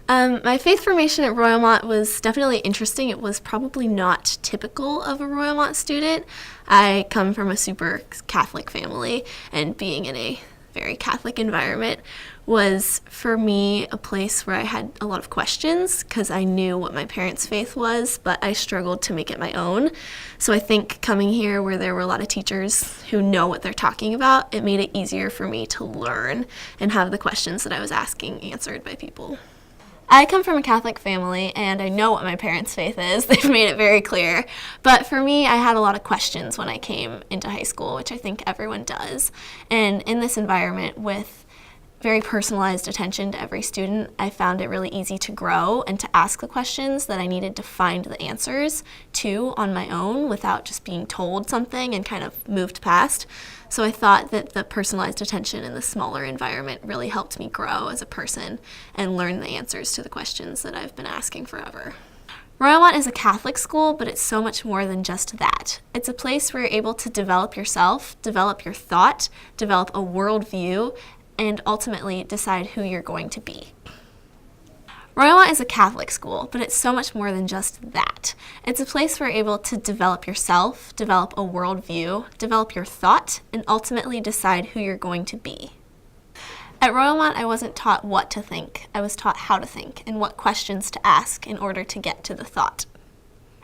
My faith formation at Royalmont was definitely interesting. It was probably not typical of a Royalmont student. I come from a super Catholic family, and being in a very Catholic environment was, for me, a place where I had a lot of questions because I knew what my parents' faith was, but I struggled to make it my own. So I think coming here where there were a lot of teachers who know what they're talking about, it made it easier for me to learn and have the questions that I was asking answered by people. I come from a Catholic family, and I know what my parents' faith is. They've made it very clear. But for me, I had a lot of questions when I came into high school, which I think everyone does. And in this environment with very personalized attention to every student, I found it really easy to grow and to ask the questions that I needed to find the answers to on my own without just being told something and kind of moved past. So I thought that the personalized attention in the smaller environment really helped me grow as a person and learn the answers to the questions that I've been asking forever. Royalmont is a Catholic school, but it's so much more than just that. It's a place where you're able to develop yourself, develop your thought, develop a worldview, and ultimately decide who you're going to be. Royalmont is a Catholic school, but it's so much more than just that. It's a place where you're able to develop yourself, develop a worldview, develop your thought, and ultimately decide who you're going to be. At Royalmont, I wasn't taught what to think. I was taught how to think and what questions to ask in order to get to the thought.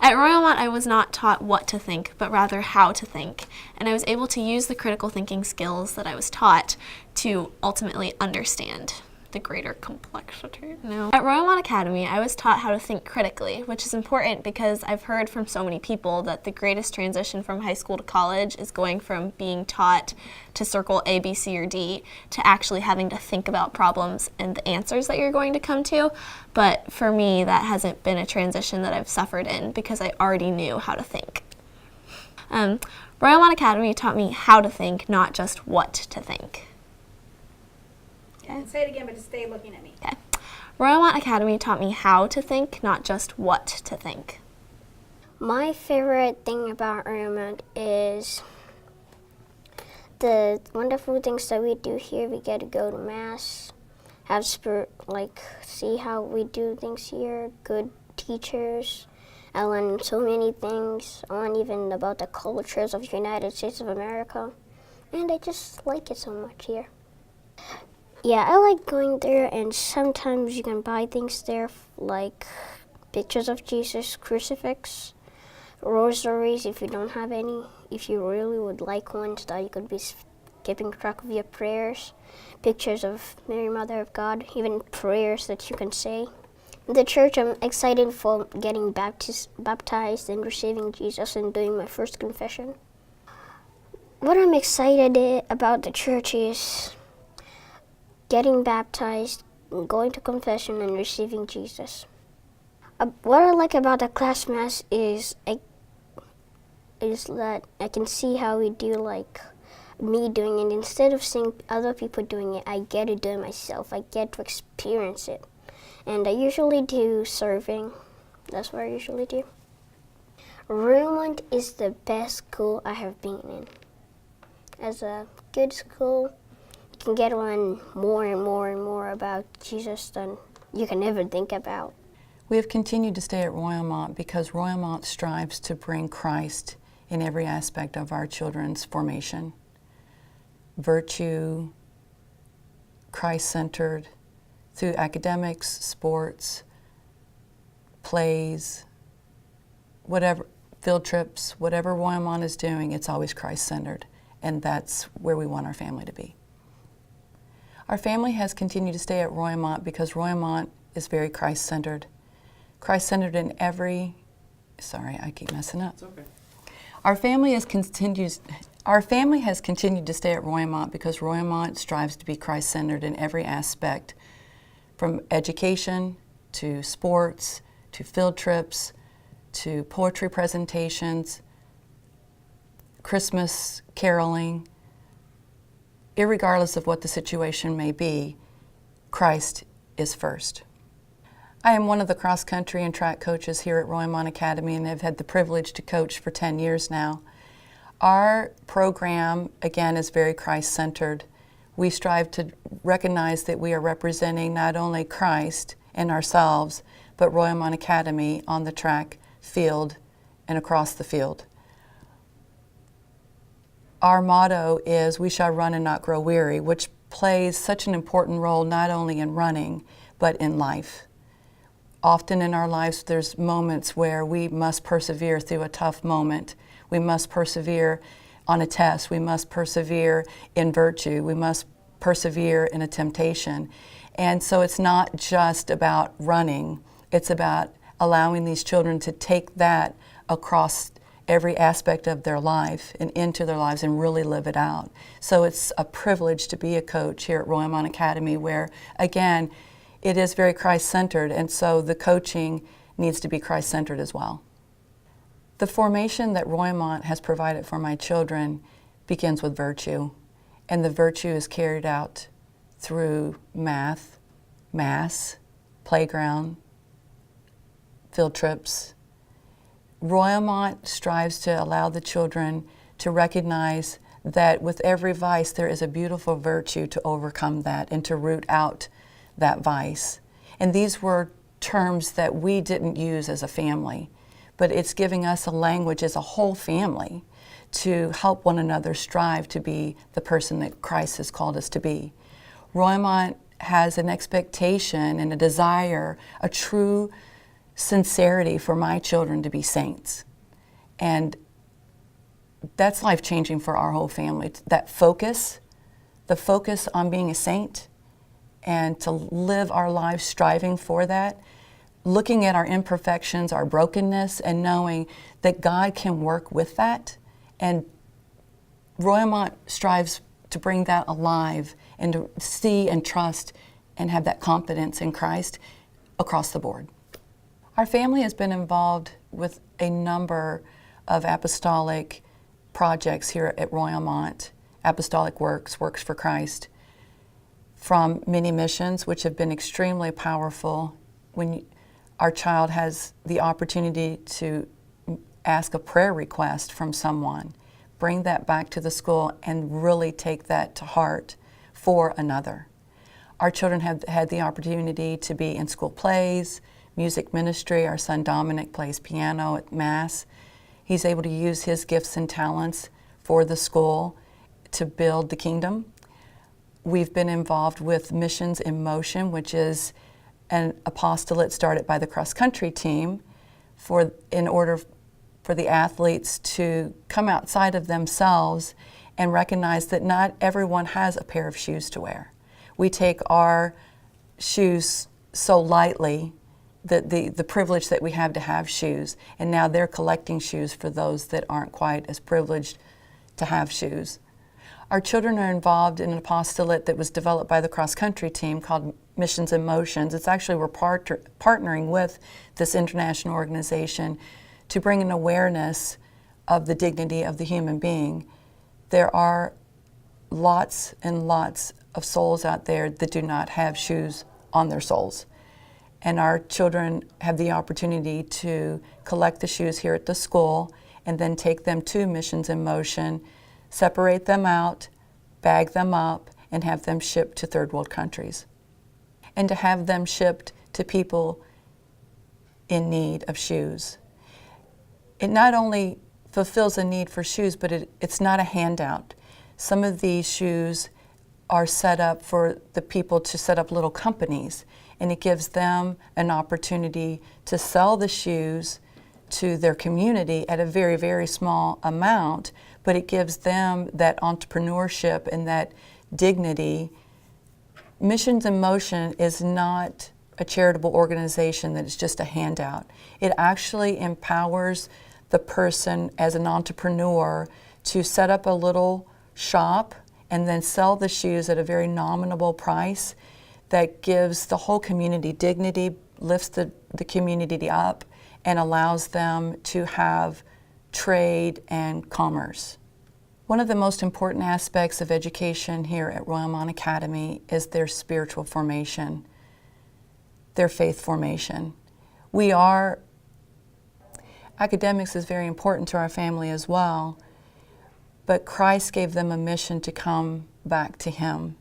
At Royalmont, I was not taught what to think, but rather how to think, and I was able to use the critical thinking skills that I was taught to ultimately understand the greater complexity. No. At Royalmont Academy, I was taught how to think critically, which is important because I've heard from so many people that the greatest transition from high school to college is going from being taught to circle A, B, C, or D to actually having to think about problems and the answers that you're going to come to. But for me, that hasn't been a transition that I've suffered in because I already knew how to think. Royalmont Academy taught me how to think, not just what to think. Okay. Say it again, but just stay looking at me. Okay. Royalmont Academy taught me how to think, not just what to think. My favorite thing about Royalmont is the wonderful things that we do here. We get to go to Mass, have see how we do things here, good teachers. I learned so many things. I learned even about the cultures of the United States of America. And I just like it so much here. Yeah, I like going there, and sometimes you can buy things there, like pictures of Jesus, crucifix, rosaries if you don't have any, if you really would like one, so that you could be keeping track of your prayers, pictures of Mary, Mother of God, even prayers that you can say. In the church, I'm excited for getting baptized and receiving Jesus and doing my first confession. What I'm excited about the church is getting baptized, going to confession, and receiving Jesus. What I like about the class mass is that I can see how we do, like me doing it. Instead of seeing other people doing it, I get to do it myself. I get to experience it. And I usually do serving. That's what I usually do. Royalmont is the best school I have been in. As a good school, you can get to learn more and more and more about Jesus than you can ever think about. We have continued to stay at Royalmont because Royalmont strives to bring Christ in every aspect of our children's formation. Virtue, Christ-centered, through academics, sports, plays, whatever, field trips, whatever Royalmont is doing, it's always Christ-centered, and that's where we want our family to be. Our family has continued to stay at Royalmont because Royalmont is very Christ-centered. Christ-centered in every, sorry, I keep messing up. It's okay. Our family has continued to stay at Royalmont because Royalmont strives to be Christ-centered in every aspect, from education to sports to field trips to poetry presentations, Christmas caroling. Irregardless of what the situation may be, Christ is first. I am one of the cross-country and track coaches here at Royalmont Academy, and have had the privilege to coach for 10 years now. Our program, again, is very Christ-centered. We strive to recognize that we are representing not only Christ and ourselves, but Royalmont Academy on the track, field, and across the field. Our motto is, "We shall run and not grow weary," which plays such an important role not only in running, but in life. Often in our lives, there's moments where we must persevere through a tough moment. We must persevere on a test. We must persevere in virtue. We must persevere in a temptation. And so it's not just about running. It's about allowing these children to take that across every aspect of their life and into their lives and really live it out. So it's a privilege to be a coach here at Royalmont Academy where, again, it is very Christ-centered, and so the coaching needs to be Christ-centered as well. The formation that Royalmont has provided for my children begins with virtue, and the virtue is carried out through math, mass, playground, field trips. Royalmont strives to allow the children to recognize that with every vice there is a beautiful virtue to overcome that and to root out that vice. And these were terms that we didn't use as a family, but it's giving us a language as a whole family to help one another strive to be the person that Christ has called us to be. Royalmont has an expectation and a desire, a true sincerity for my children to be saints. And that's life-changing for our whole family. That focus, the focus on being a saint, and to live our lives striving for that, looking at our imperfections, our brokenness, and knowing that God can work with that. And Royalmont strives to bring that alive and to see and trust and have that confidence in Christ across the board. Our family has been involved with a number of apostolic projects here at Royalmont, Apostolic Works, Works for Christ, from mini missions, which have been extremely powerful when our child has the opportunity to ask a prayer request from someone, bring that back to the school and really take that to heart for another. Our children have had the opportunity to be in school plays, music ministry. Our son Dominic plays piano at Mass. He's able to use his gifts and talents for the school to build the kingdom. We've been involved with Missions in Motion, which is an apostolate started by the cross-country team in order for the athletes to come outside of themselves and recognize that not everyone has a pair of shoes to wear. We take our shoes so lightly, the privilege that we have to have shoes, and now they're collecting shoes for those that aren't quite as privileged to have shoes. Our children are involved in an apostolate that was developed by the cross-country team called Missions in Motions. It's actually we're partnering with this international organization to bring an awareness of the dignity of the human being. There are lots and lots of souls out there that do not have shoes on their soles. And our children have the opportunity to collect the shoes here at the school and then take them to Missions in Motion, separate them out, bag them up, and have them shipped to third world countries. And to have them shipped to people in need of shoes. It not only fulfills a need for shoes, but it's not a handout. Some of these shoes are set up for the people to set up little companies, and it gives them an opportunity to sell the shoes to their community at a very, very small amount, but it gives them that entrepreneurship and that dignity. Missions in Motion is not a charitable organization that is just a handout. It actually empowers the person as an entrepreneur to set up a little shop and then sell the shoes at a very nominal price that gives the whole community dignity, lifts the community up, and allows them to have trade and commerce. One of the most important aspects of education here at Royalmont Academy is their spiritual formation, their faith formation. Academics is very important to our family as well, but Christ gave them a mission to come back to Him.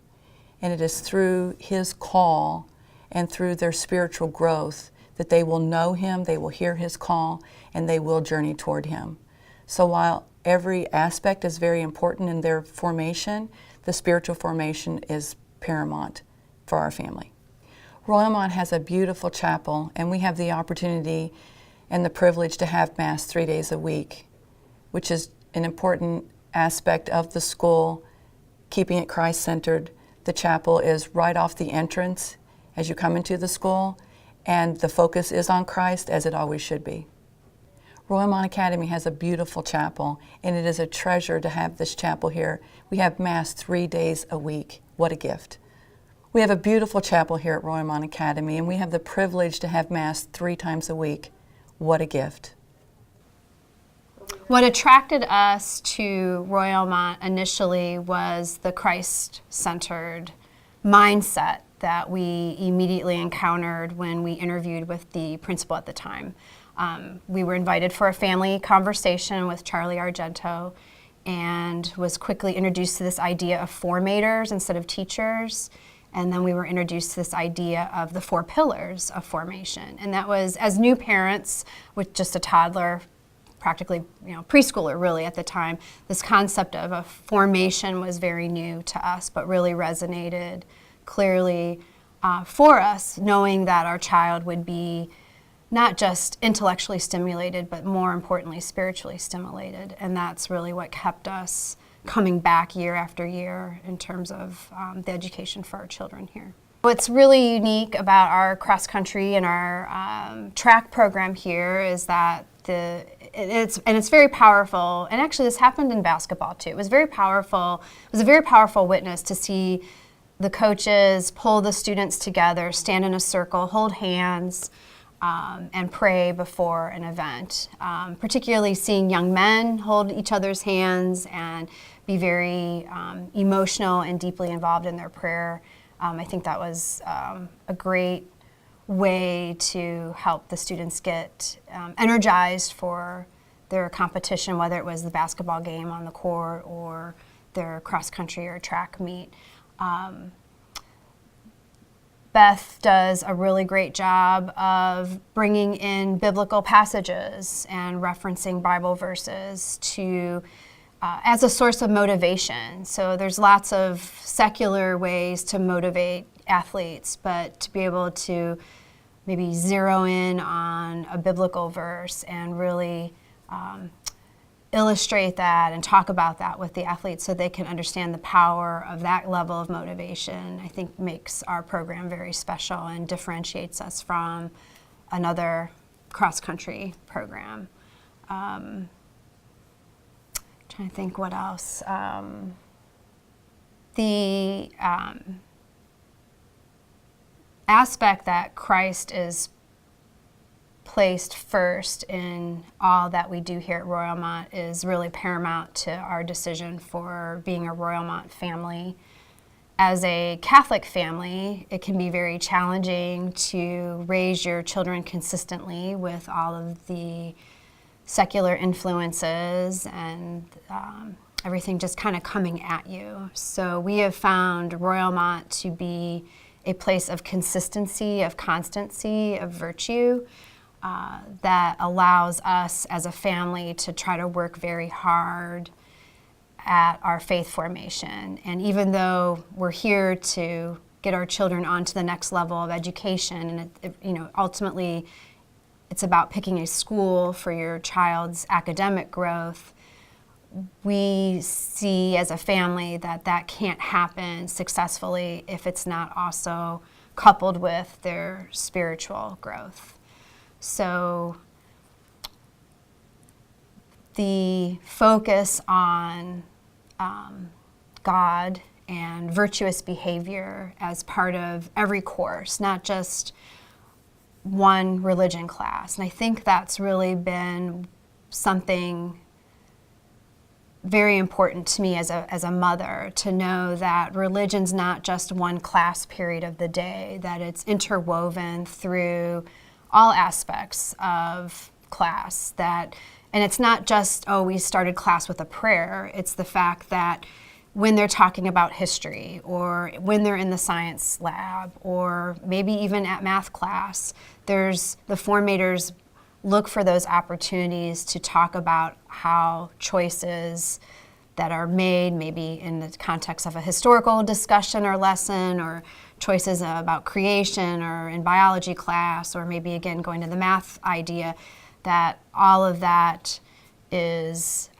And it is through His call and through their spiritual growth, that they will know Him, they will hear His call, and they will journey toward Him. So while every aspect is very important in their formation, the spiritual formation is paramount for our family. Royalmont has a beautiful chapel, and we have the opportunity and the privilege to have Mass 3 days a week, which is an important aspect of the school, keeping it Christ-centered. The chapel is right off the entrance as you come into the school, and the focus is on Christ, as it always should be. Royalmont Academy has a beautiful chapel, and it is a treasure to have this chapel here. We have Mass 3 days a week. What a gift. We have a beautiful chapel here at Royalmont Academy, and we have the privilege to have Mass 3 times a week. What a gift. What attracted us to Royalmont initially was the Christ-centered mindset that we immediately encountered when we interviewed with the principal at the time. We were invited for a family conversation with Charlie Argento and was quickly introduced to this idea of formators instead of teachers. And then we were introduced to this idea of the 4 pillars of formation. And that was, as new parents with just a toddler, practically, preschooler really at the time, this concept of a formation was very new to us, but really resonated clearly for us, knowing that our child would be not just intellectually stimulated, but more importantly, spiritually stimulated. And that's really what kept us coming back year after year in terms of the education for our children here. What's really unique about our cross country and our track program here is that it's very powerful, and actually this happened in basketball too. It was very powerful. It was a very powerful witness to see the coaches pull the students together, stand in a circle, hold hands, and pray before an event. Particularly seeing young men hold each other's hands and be very emotional and deeply involved in their prayer. I think that was a great way to help the students get energized for their competition, whether it was the basketball game on the court or their cross country or track meet. Beth does a really great job of bringing in biblical passages and referencing Bible verses to as a source of motivation. So there's lots of secular ways to motivate athletes, but to be able to maybe zero in on a biblical verse and really illustrate that and talk about that with the athletes so they can understand the power of that level of motivation, I think makes our program very special and differentiates us from another cross-country program. Trying to think what else. The aspect that Christ is placed first in all that we do here at Royalmont is really paramount to our decision for being a Royalmont family. As a Catholic family, it can be very challenging to raise your children consistently with all of the secular influences and everything just kind of coming at you. So we have found Royalmont to be a place of consistency, of constancy, of virtue, that allows us as a family to try to work very hard at our faith formation. And even though we're here to get our children onto the next level of education, and ultimately it's about picking a school for your child's academic growth, we see as a family that that can't happen successfully if it's not also coupled with their spiritual growth. So the focus on God and virtuous behavior as part of every course, not just one religion class. And I think that's really been something very important to me as a mother, to know that religion's not just one class period of the day, that it's interwoven through all aspects of class, and it's not just, we started class with a prayer. It's the fact that when they're talking about history, or when they're in the science lab, or maybe even at math class. The formators look for those opportunities to talk about how choices that are made, maybe in the context of a historical discussion or lesson, or choices about creation, or in biology class, or maybe again going to the math idea, that all of that is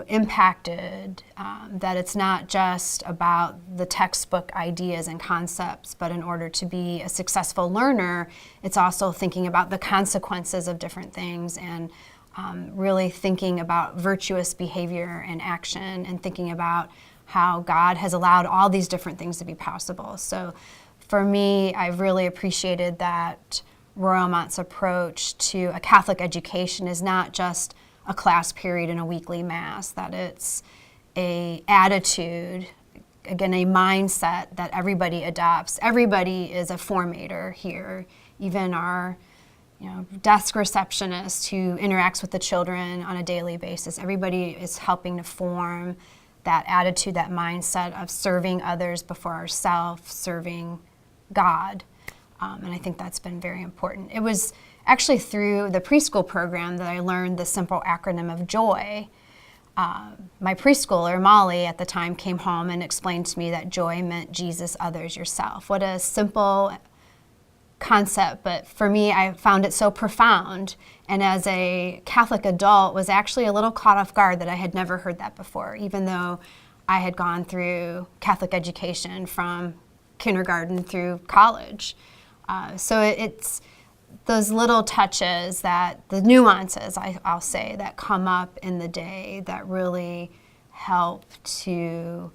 impacted, that it's not just about the textbook ideas and concepts, but in order to be a successful learner, it's also thinking about the consequences of different things, and really thinking about virtuous behavior and action, and thinking about how God has allowed all these different things to be possible. So for me, I've really appreciated that Royalmont's approach to a Catholic education is not just a class period and a weekly mass, that it's a attitude, again, a mindset that everybody adopts. Everybody is a formator here, even our desk receptionist who interacts with the children on a daily basis. Everybody is helping to form that attitude, that mindset of serving others before ourselves, serving God. And I think that's been very important. It was actually through the preschool program that I learned the simple acronym of JOY. My preschooler, Molly, at the time came home and explained to me that joy meant Jesus, others, yourself. What a simple concept, but for me, I found it so profound. And as a Catholic adult, was actually a little caught off guard that I had never heard that before, even though I had gone through Catholic education from kindergarten through college. So it's those little touches, that the nuances, I'll say, that come up in the day that really help to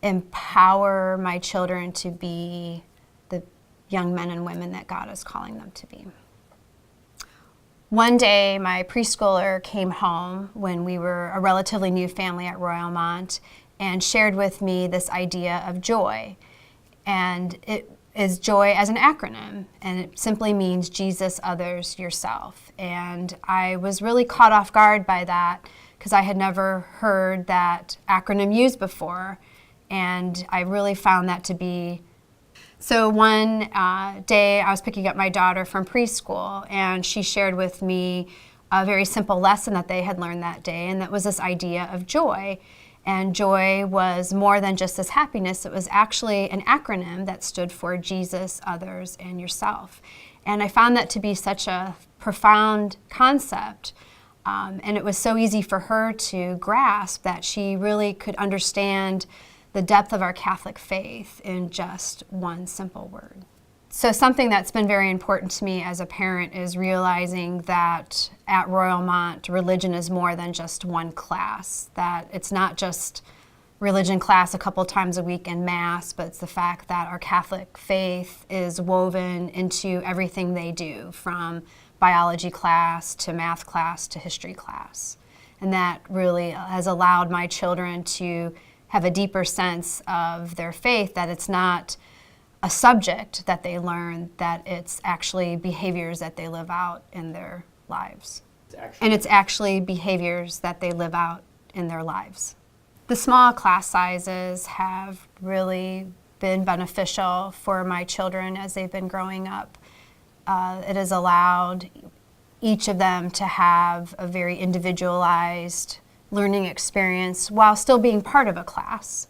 empower my children to be the young men and women that God is calling them to be. One day, my preschooler came home when we were a relatively new family at Royalmont and shared with me this idea of joy. And it is joy as an acronym, and it simply means Jesus, others, yourself. And I was really caught off guard by that because I had never heard that acronym used before, and I really found that to be. So one day I was picking up my daughter from preschool, and she shared with me a very simple lesson that they had learned that day, and that was this idea of joy. And joy was more than just this happiness. It was actually an acronym that stood for Jesus, others, and yourself. And I found that to be such a profound concept. And it was so easy for her to grasp that she really could understand the depth of our Catholic faith in just one simple word. So something that's been very important to me as a parent is realizing that at Royalmont, religion is more than just one class, that it's not just religion class a couple times a week in Mass, but it's the fact that our Catholic faith is woven into everything they do, from biology class to math class to history class. And that really has allowed my children to have a deeper sense of their faith, that it's not a subject that they learn, that it's actually behaviors that they live out in their lives. It's actually behaviors that they live out in their lives. The small class sizes have really been beneficial for my children as they've been growing up. It has allowed each of them to have a very individualized learning experience while still being part of a class.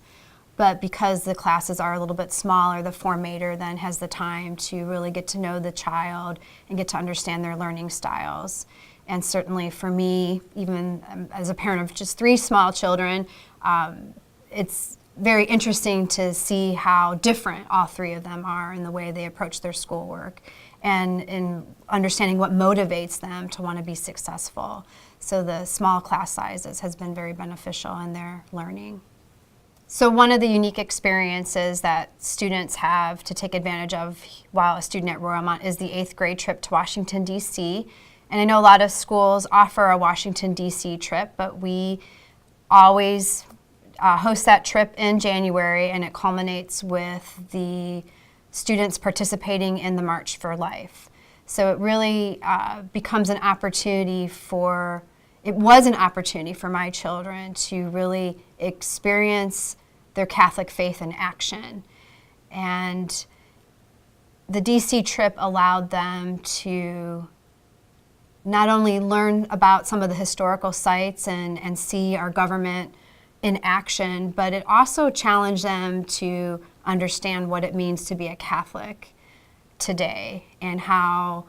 But because the classes are a little bit smaller, the formator then has the time to really get to know the child and get to understand their learning styles. And certainly for me, even as a parent of just 3 small children, it's very interesting to see how different all 3 of them are in the way they approach their schoolwork, and in understanding what motivates them to want to be successful. So the small class sizes has been very beneficial in their learning. So one of the unique experiences that students have to take advantage of while a student at Royalmont is the 8th grade trip to Washington, D.C. And I know a lot of schools offer a Washington, D.C. trip, but we always host that trip in January, and it culminates with the students participating in the March for Life. So it really becomes an opportunity for it was an opportunity for my children to really experience their Catholic faith in action. And the DC trip allowed them to not only learn about some of the historical sites and see our government in action, but it also challenged them to understand what it means to be a Catholic today and how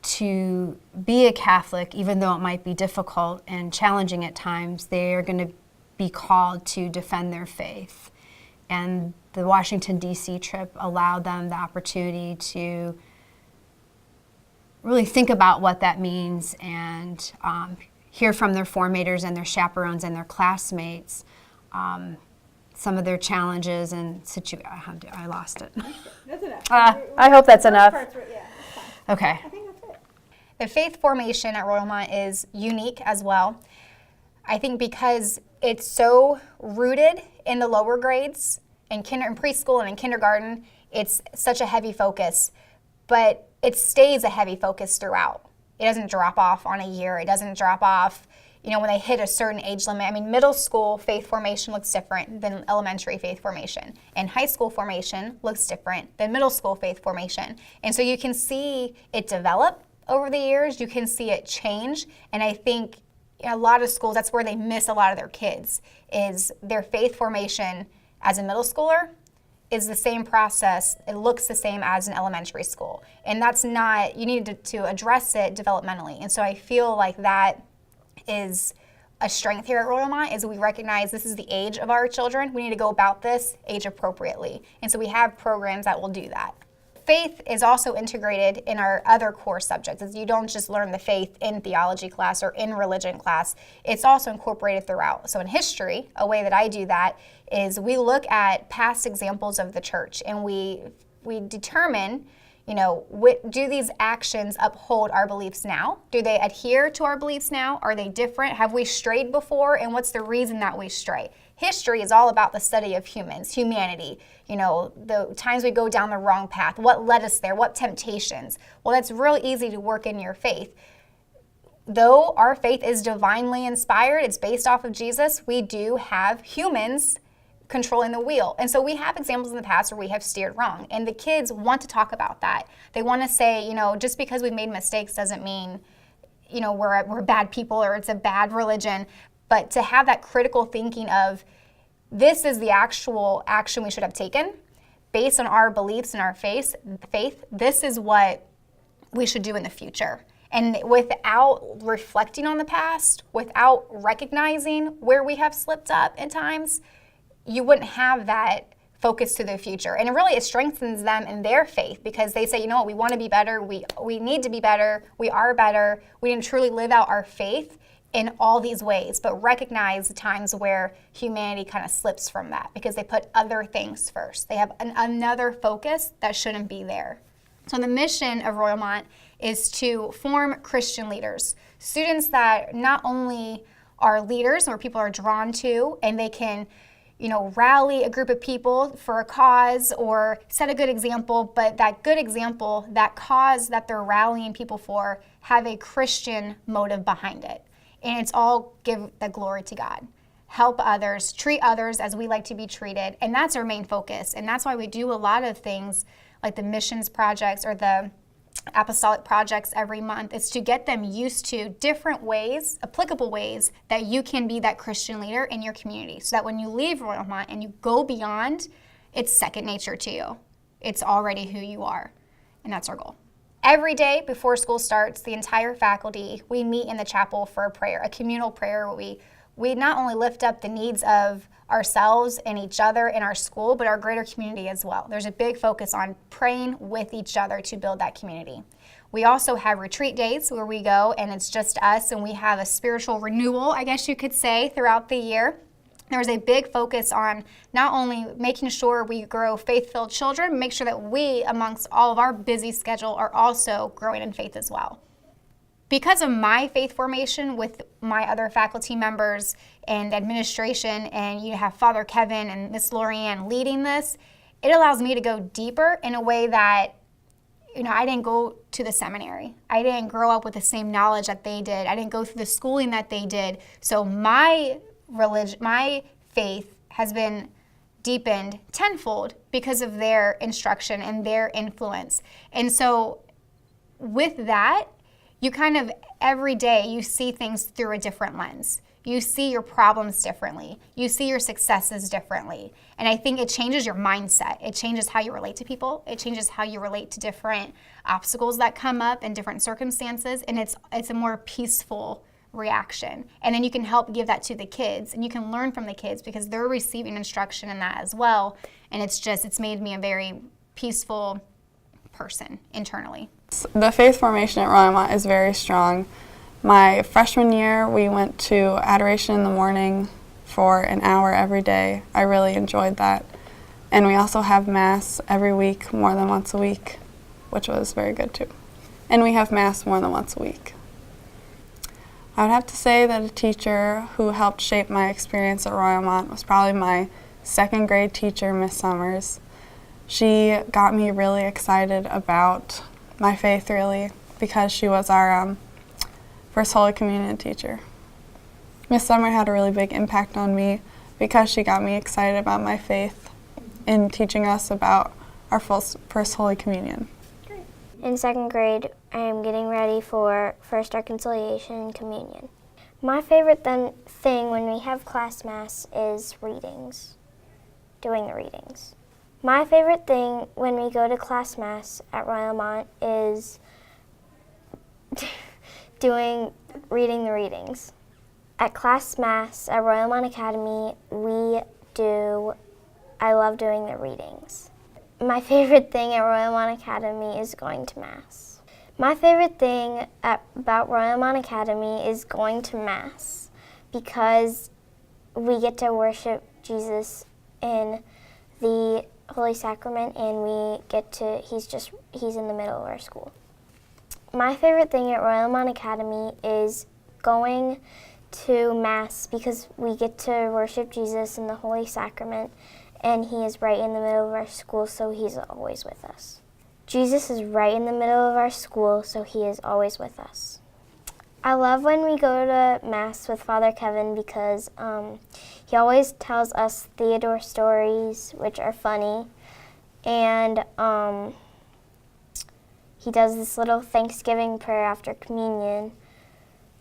to be a Catholic, even though it might be difficult and challenging at times, they are going to be called to defend their faith. And the Washington, D.C. trip allowed them the opportunity to really think about what that means and hear from their formators and their chaperones and their classmates some of their challenges and I lost it. That's enough. I hope that's enough. Yeah, that's fine. Okay. I think that's it. The faith formation at Royalmont is unique as well. I think because it's so rooted in the lower grades, in preschool and in kindergarten, it's such a heavy focus, but it stays a heavy focus throughout. It doesn't drop off on a year. It doesn't drop off, when they hit a certain age limit. I mean, middle school faith formation looks different than elementary faith formation, and high school formation looks different than middle school faith formation. And so you can see it develop over the years. You can see it change, and I think a lot of schools, that's where they miss a lot of their kids, is their faith formation as a middle schooler is the same process. It looks the same as an elementary school. And that's not, you need to address it developmentally. And so I feel like that is a strength here at Royalmont, is we recognize this is the age of our children. We need to go about this age appropriately. And so we have programs that will do that. Faith is also integrated in our other core subjects. You don't just learn the faith in theology class or in religion class. It's also incorporated throughout. So in history, a way that I do that is we look at past examples of the church and we determine, do these actions uphold our beliefs now? Do they adhere to our beliefs now? Are they different? Have we strayed before? And what's the reason that we stray? History is all about the study of humanity. The times we go down the wrong path, what led us there, what temptations. Well, that's real easy to work in your faith. Though our faith is divinely inspired, it's based off of Jesus, we do have humans controlling the wheel. And so we have examples in the past where we have steered wrong. And the kids want to talk about that. They want to say, just because we've made mistakes doesn't mean, we're bad people or it's a bad religion. But to have that critical thinking of, this is the actual action we should have taken based on our beliefs and our faith, this is what we should do in the future. And without reflecting on the past, without recognizing where we have slipped up at times, you wouldn't have that focus to the future. And it strengthens them in their faith, because they say, we want to be better, we need to be better, we are better, we didn't truly live out our faith in all these ways, but recognize the times where humanity kind of slips from that because they put other things first. They have another focus that shouldn't be there. So the mission of Royalmont is to form Christian leaders, students that not only are leaders where people are drawn to and they can rally a group of people for a cause or set a good example, but that good example, that cause that they're rallying people for, have a Christian motive behind it. And it's all give the glory to God. Help others, treat others as we like to be treated. And that's our main focus. And that's why we do a lot of things like the missions projects or the apostolic projects every month, is to get them used to different ways, applicable ways, that you can be that Christian leader in your community. So that when you leave Royalmont and you go beyond, it's second nature to you. It's already who you are. And that's our goal. Every day before school starts, the entire faculty, we meet in the chapel for a prayer, a communal prayer where we not only lift up the needs of ourselves and each other in our school, but our greater community as well. There's a big focus on praying with each other to build that community. We also have retreat days where we go and it's just us, and we have a spiritual renewal, I guess you could say, throughout the year. There's a big focus on not only making sure we grow faith-filled children, but make sure that we, amongst all of our busy schedule, are also growing in faith as well. Because of my faith formation with my other faculty members and administration, and you have Father Kevin and Miss Lorianne leading this, it allows me to go deeper in a way that I didn't go to the seminary. I didn't grow up with the same knowledge that they did. I didn't go through the schooling that they did. So my faith has been deepened tenfold because of their instruction and their influence. And so with that, you kind of every day you see things through a different lens. You see your problems differently. You see your successes differently. And I think it changes your mindset. It changes how you relate to people. It changes how you relate to different obstacles that come up in different circumstances. And it's a more peaceful reaction. And then you can help give that to the kids, and you can learn from the kids because they're receiving instruction in that as well. And it's made me a very peaceful person internally. The faith formation at Royalmont is very strong. My freshman year, we went to adoration in the morning for an hour every day. I really enjoyed that. And we also have Mass every week, more than once a week, which was very good too. And we have Mass more than once a week. I would have to say that a teacher who helped shape my experience at Royalmont was probably my second grade teacher, Miss Summers. She got me really excited about my faith, really, because she was our First Holy Communion teacher. Miss Summer had a really big impact on me because she got me excited about my faith in teaching us about our First Holy Communion. In second grade, I am getting ready for First Reconciliation and Communion. My favorite thing when we have class mass is readings, doing the readings. My favorite thing when we go to class mass at Royalmont is reading the readings. At class mass at Royalmont Academy, I love doing the readings. My favorite thing at Royalmont Academy is going to Mass. My favorite thing about Royalmont Academy is going to Mass because we get to worship Jesus in the Holy Sacrament, and he's in the middle of our school. My favorite thing at Royalmont Academy is going to Mass because we get to worship Jesus in the Holy Sacrament, and he is right in the middle of our school, so he's always with us. Jesus is right in the middle of our school, so he is always with us. I love when we go to Mass with Father Kevin because he always tells us Theodore stories, which are funny, and he does this little Thanksgiving prayer after communion,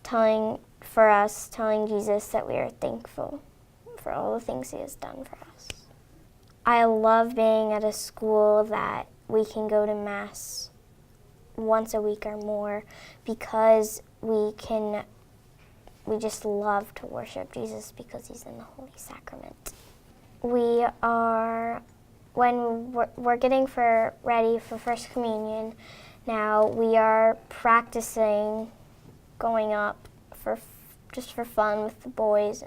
telling Jesus that we are thankful for all the things he has done for us. I love being at a school that we can go to Mass once a week or more because we just love to worship Jesus because he's in the Holy Sacrament. When we're getting ready for First Communion now, we are practicing going up just for fun with the boys.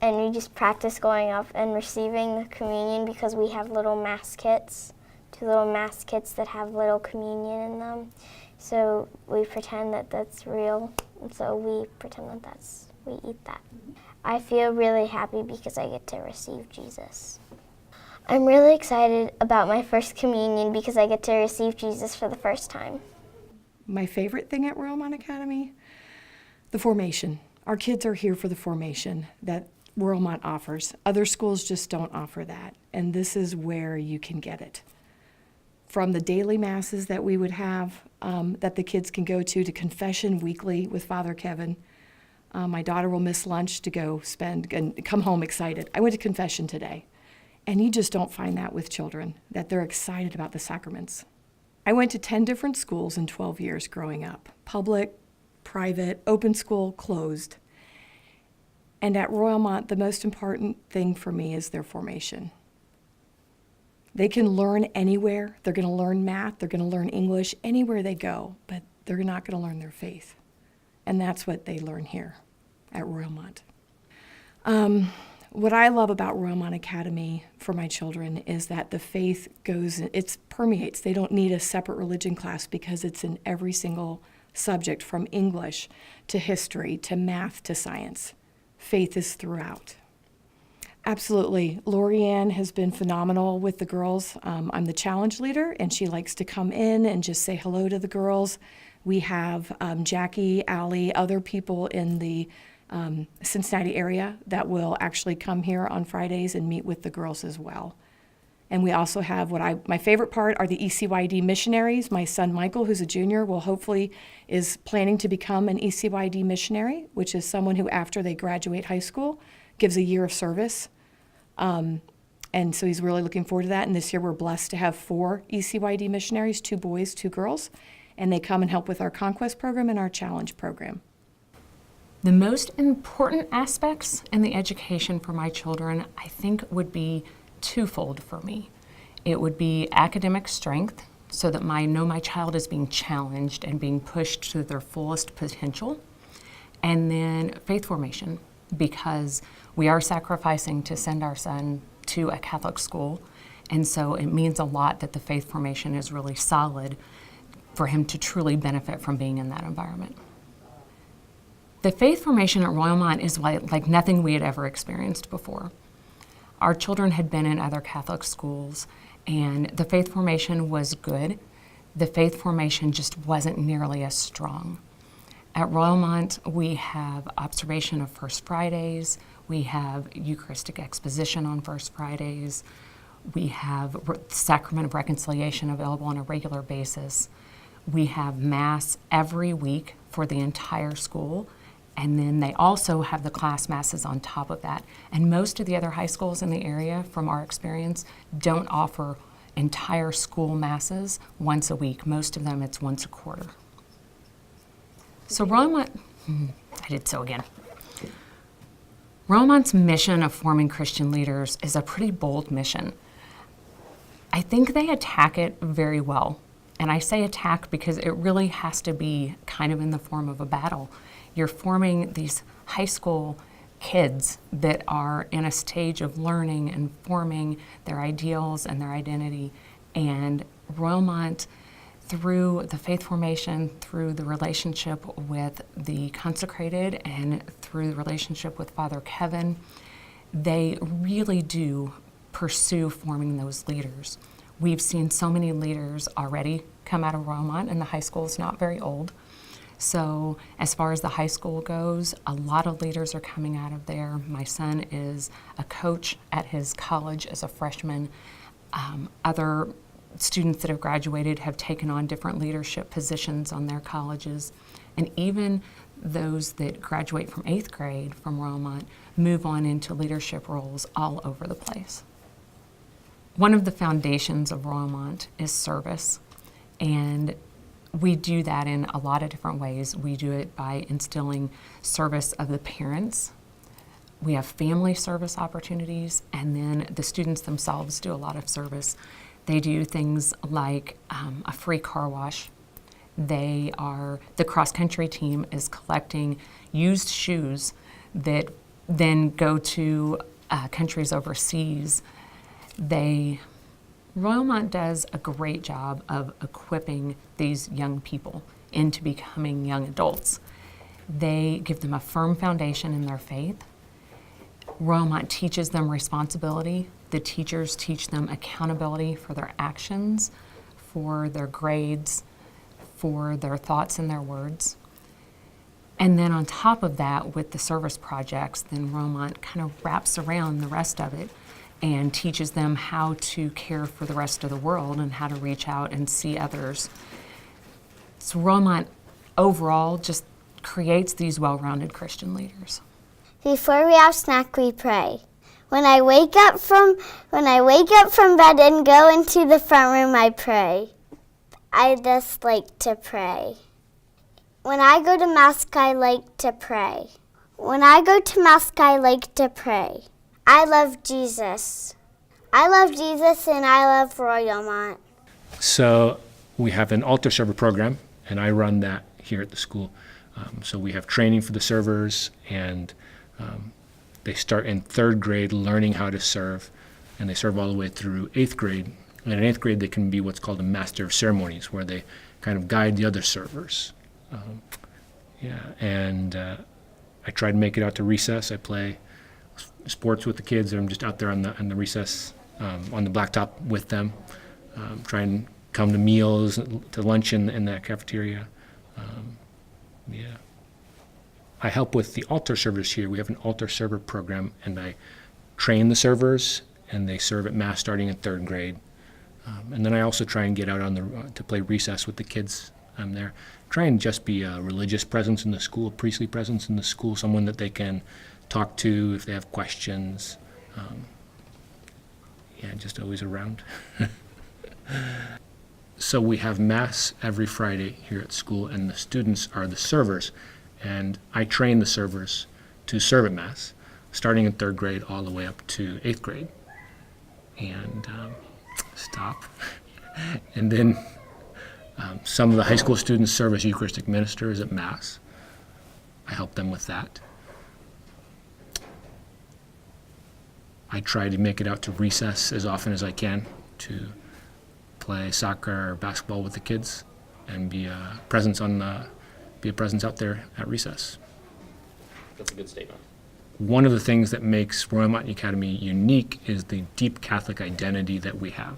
And we just practice going up and receiving the communion because we have little Mass kits, 2 little Mass kits that have little communion in them. So we pretend that that's real, and so we pretend that we eat that. I feel really happy because I get to receive Jesus. I'm really excited about my First Communion because I get to receive Jesus for the first time. My favorite thing at Royalmont Academy? The formation. Our kids are here for the formation that Royalmont offers. Other schools just don't offer that, and this is where you can get it. From the daily masses that we would have, that the kids can go to confession weekly with Father Kevin. My daughter will miss lunch to go spend and come home excited. I went to confession today, and you just don't find that with children, that they're excited about the sacraments. I went to 10 different schools in 12 years growing up. Public, private, open school, closed. And at Royalmont, the most important thing for me is their formation. They can learn anywhere. They're going to learn math. They're going to learn English anywhere they go, but they're not going to learn their faith. And that's what they learn here at Royalmont. What I love about Royalmont Academy for my children is that the faith it permeates. They don't need a separate religion class because it's in every single subject, from English to history to math to science. Faith is throughout. Absolutely. Lorianne has been phenomenal with the girls. I'm the challenge leader, and she likes to come in and just say hello to the girls. We have Jackie, Allie, other people in the Cincinnati area that will actually come here on Fridays and meet with the girls as well. And we also have my favorite part are the ECYD missionaries. My son Michael, who's a junior, is planning to become an ECYD missionary, which is someone who, after they graduate high school, gives a year of service. And so he's really looking forward to that. And this year we're blessed to have 4 ECYD missionaries, 2 boys, 2 girls, and they come and help with our Conquest program and our Challenge program. The most important aspects in the education for my children, I think, would be twofold for me. It would be academic strength, so that I know my child is being challenged and being pushed to their fullest potential, and then faith formation, because we are sacrificing to send our son to a Catholic school, and so it means a lot that the faith formation is really solid for him to truly benefit from being in that environment. The faith formation at Royalmont is like nothing we had ever experienced before. Our children had been in other Catholic schools, and the faith formation was good. The faith formation just wasn't nearly as strong. At Royalmont, we have observation of First Fridays, we have Eucharistic exposition on First Fridays, we have Sacrament of Reconciliation available on a regular basis. We have Mass every week for the entire school, and then they also have the class masses on top of that. And most of the other high schools in the area, from our experience, don't offer entire school masses once a week. Most of them, it's once a quarter. So Royalmont, I did so again. Royalmont's mission of forming Christian leaders is a pretty bold mission. I think they attack it very well. And I say attack because it really has to be kind of in the form of a battle. You're forming these high school kids that are in a stage of learning and forming their ideals and their identity. And Royalmont, through the faith formation, through the relationship with the consecrated, and through the relationship with Father Kevin, they really do pursue forming those leaders. We've seen so many leaders already come out of Royalmont, and the high school is not very old. So as far as the high school goes, a lot of leaders are coming out of there. My son is a coach at his college as a freshman. Other students that have graduated have taken on different leadership positions on their colleges. And even those that graduate from 8th grade from Royalmont move on into leadership roles all over the place. One of the foundations of Royalmont is service, and we do that in a lot of different ways. We do it by instilling service of the parents. We have family service opportunities, and then the students themselves do a lot of service. They do things like a free car wash. The cross-country team is collecting used shoes that then go to countries overseas. Royalmont does a great job of equipping these young people into becoming young adults. They give them a firm foundation in their faith. Royalmont teaches them responsibility. The teachers teach them accountability for their actions, for their grades, for their thoughts and their words. And then on top of that, with the service projects, then Royalmont kind of wraps around the rest of it and teaches them how to care for the rest of the world and how to reach out and see others. So Royalmont overall just creates these well-rounded Christian leaders. Before we have snack, we pray. When I wake up from bed and go into the front room, I pray. I just like to pray. When I go to Mass, I like to pray. When I go to Mass, I like to pray. I love Jesus. I love Jesus and I love Royalmont. So we have an altar server program, and I run that here at the school. So we have training for the servers, and they start in 3rd grade learning how to serve, and they serve all the way through 8th grade. And in 8th grade, they can be what's called a master of ceremonies, where they kind of guide the other servers. I try to make it out to recess. I play sports with the kids, or I'm just out there on the recess, on the blacktop with them, try and come to meals, to lunch in the cafeteria. Yeah. I help with the altar servers here. We have an altar server program, and I train the servers, and they serve at Mass starting in 3rd grade. And then I also try and get out to play recess with the kids. I'm there. Try and just be a religious presence in the school, a priestly presence in the school, someone that they can talk to if they have questions. Just always around. So we have Mass every Friday here at school, and the students are the servers. And I train the servers to serve at Mass, starting in 3rd grade all the way up to 8th grade. And stop. And then some of the high school students serve as Eucharistic ministers at Mass. I help them with that. I try to make it out to recess as often as I can to play soccer or basketball with the kids and be a presence out there at recess. That's a good statement. One of the things that makes Royal Mountain Academy unique is the deep Catholic identity that we have.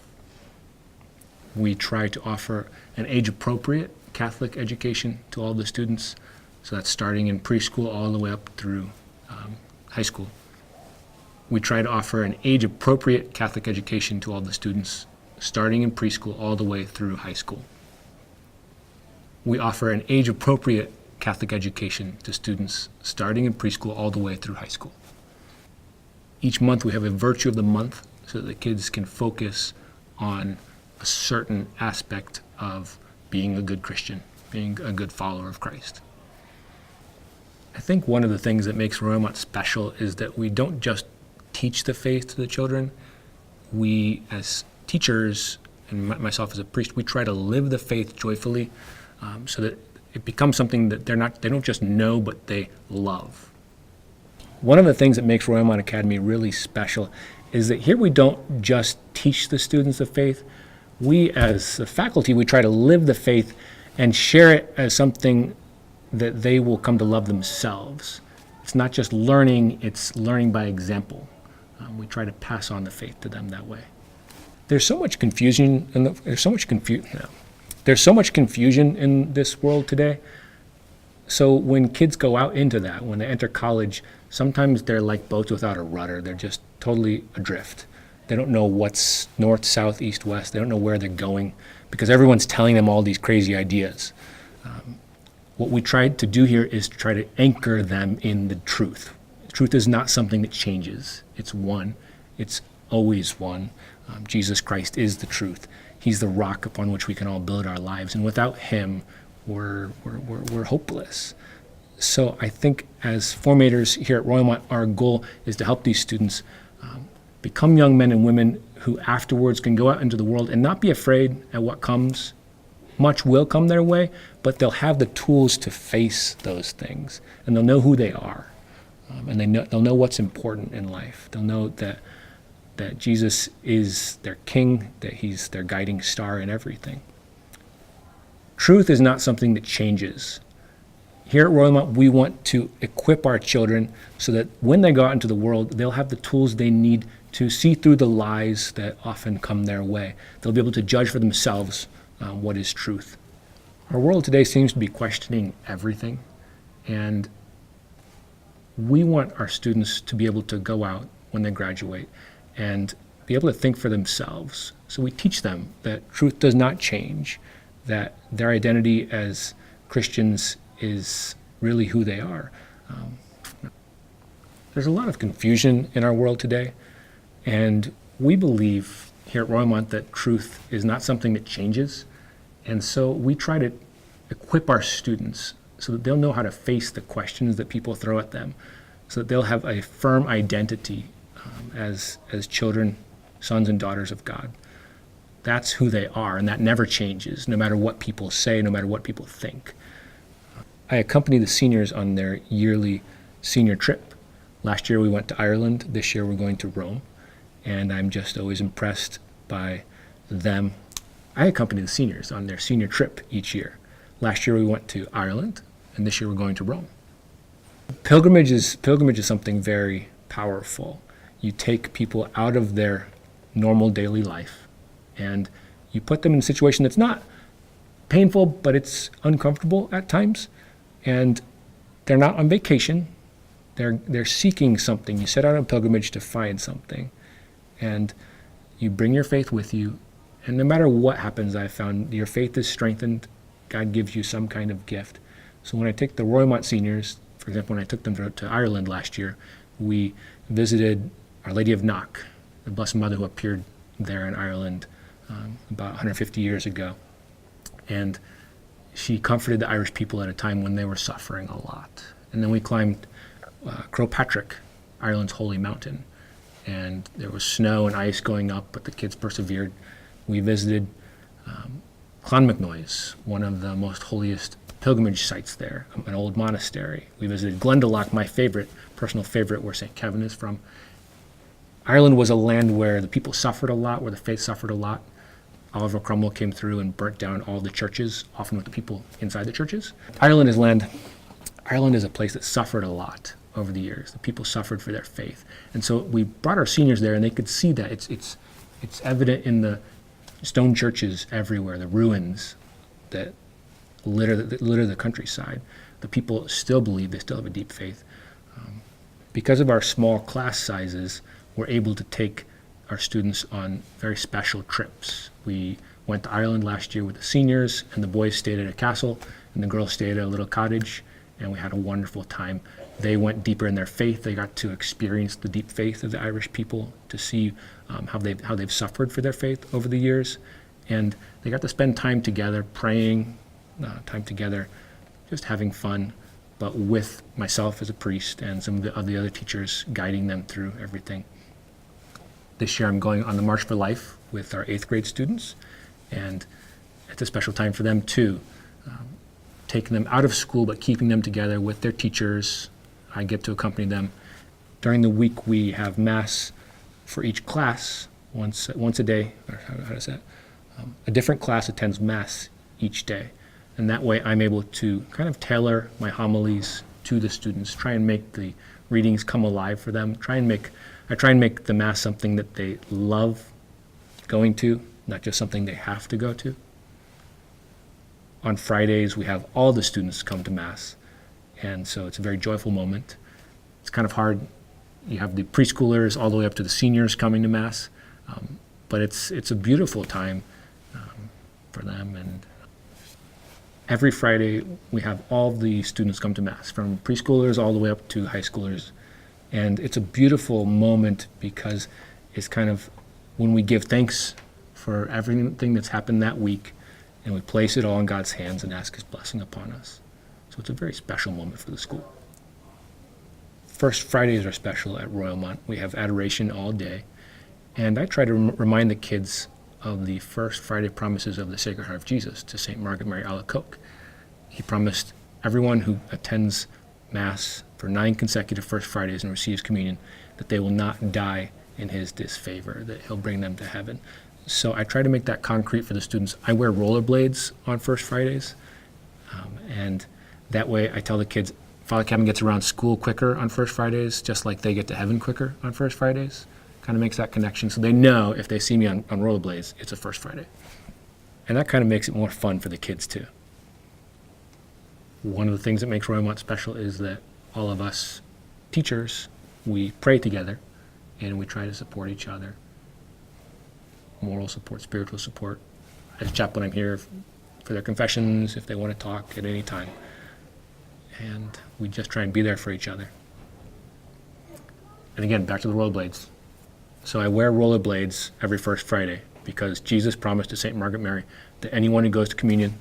We try to offer an age-appropriate Catholic education to all the students, so that's starting in preschool all the way up through high school. We try to offer an age-appropriate Catholic education to all the students, starting in preschool all the way through high school. We offer an age-appropriate Catholic education to students starting in preschool all the way through high school. Each month we have a virtue of the month so that the kids can focus on a certain aspect of being a good Christian, being a good follower of Christ. I think one of the things that makes Royalmont special is that we don't just teach the faith to the children. We, as teachers, and myself as a priest, we try to live the faith joyfully, so that it becomes something that they don't just know, but they love. One of the things that makes Royalmont Academy really special is that here we don't just teach the students the faith. We, as the faculty, we try to live the faith and share it as something that they will come to love themselves. It's not just learning, it's learning by example. We try to pass on the faith to them that way. There's so much confusion, and there's so much confusion in this world today. So when kids go out into that, when they enter college, sometimes they're like boats without a rudder. They're just totally adrift. They don't know what's north, south, east, west. They don't know where they're going because everyone's telling them all these crazy ideas. What we tried to do here is to try to anchor them in the truth. Truth is not something that changes. It's one. It's always one. Jesus Christ is the truth. He's the rock upon which we can all build our lives. And without him, we're hopeless. So I think as formators here at Royalmont, our goal is to help these students become young men and women who afterwards can go out into the world and not be afraid at what comes. Much will come their way, but they'll have the tools to face those things, and they'll know who they are, and they'll know what's important in life. They'll know that Jesus is their king, that he's their guiding star in everything. Truth is not something that changes. Here at Royalmont, we want to equip our children so that when they go out into the world, they'll have the tools they need to see through the lies that often come their way. They'll be able to judge for themselves what is truth. Our world today seems to be questioning everything, and we want our students to be able to go out when they graduate and be able to think for themselves. So we teach them that truth does not change, that their identity as Christians is really who they are. There's a lot of confusion in our world today, and we believe here at Royalmont that truth is not something that changes, and so we try to equip our students so that they'll know how to face the questions that people throw at them, so that they'll have a firm identity as children, sons and daughters of God. That's who they are, and that never changes, no matter what people say, no matter what people think. I accompany the seniors on their yearly senior trip. Last year we went to Ireland. This year we're going to Rome, and I'm just always impressed by them. I accompany the seniors on their senior trip each year. Last year we went to Ireland, and this year we're going to Rome. Pilgrimage is something very powerful. You take people out of their normal daily life and you put them in a situation that's not painful, but it's uncomfortable at times. And they're not on vacation. They're seeking something. You set out on a pilgrimage to find something. And you bring your faith with you. And no matter what happens, I've found your faith is strengthened. God gives you some kind of gift. So when I take the Royalmont seniors, for example, when I took them to Ireland last year, we visited Our Lady of Knock, the Blessed Mother who appeared there in Ireland about 150 years ago. And she comforted the Irish people at a time when they were suffering a lot. And then we climbed Croagh Patrick, Ireland's holy mountain. And there was snow and ice going up, but the kids persevered. We visited Clonmacnoise, one of the most holiest pilgrimage sites there, an old monastery. We visited Glendalough, my favorite, personal favorite, where St. Kevin is from. Ireland was a land where the people suffered a lot, where the faith suffered a lot. Oliver Cromwell came through and burnt down all the churches, often with the people inside the churches. Ireland is a place that suffered a lot over the years. The people suffered for their faith. And so we brought our seniors there and they could see that. It's evident in the stone churches everywhere, the ruins that litter the countryside. The people still believe, they still have a deep faith. Because of our small class sizes, we're able to take our students on very special trips. We went to Ireland last year with the seniors, and the boys stayed at a castle, and the girls stayed at a little cottage, and we had a wonderful time. They went deeper in their faith. They got to experience the deep faith of the Irish people, to see how they've suffered for their faith over the years, and they got to spend time together praying, time together, just having fun, but with myself as a priest and some of the other teachers guiding them through everything. This year I'm going on the March for Life with our 8th grade students, and it's a special time for them too. Taking them out of school but keeping them together with their teachers. I get to accompany them. During the week we have Mass for each class once a day, or how does that? A different class attends Mass each day, and that way I'm able to kind of tailor my homilies to the students, try and make the readings come alive for them, I try and make the Mass something that they love going to, not just something they have to go to. On Fridays, we have all the students come to Mass, and so it's a very joyful moment. It's kind of hard. You have the preschoolers all the way up to the seniors coming to Mass, but it's a beautiful time for them. And every Friday, we have all the students come to Mass, from preschoolers all the way up to high schoolers. And it's a beautiful moment because it's kind of when we give thanks for everything that's happened that week, and we place it all in God's hands and ask His blessing upon us. So it's a very special moment for the school. First Fridays are special at Royalmont. We have adoration all day. And I try to remind the kids of the first Friday promises of the Sacred Heart of Jesus to St. Margaret Mary Alacoque. He promised everyone who attends Mass for 9 consecutive First Fridays and receives communion that they will not die in His disfavor, that He'll bring them to heaven. So I try to make that concrete for the students. I wear rollerblades on First Fridays, and that way I tell the kids, Father Kevin gets around school quicker on First Fridays, just like they get to heaven quicker on First Fridays. Kind of makes that connection, so they know if they see me on rollerblades, it's a First Friday. And that kind of makes it more fun for the kids too. One of the things that makes Royalmont special is that all of us teachers, we pray together and we try to support each other. Moral support, spiritual support. As a chaplain, I'm here for their confessions, if they want to talk at any time. And we just try and be there for each other. And again, back to the rollerblades. So I wear rollerblades every First Friday because Jesus promised to St. Margaret Mary that anyone who goes to communion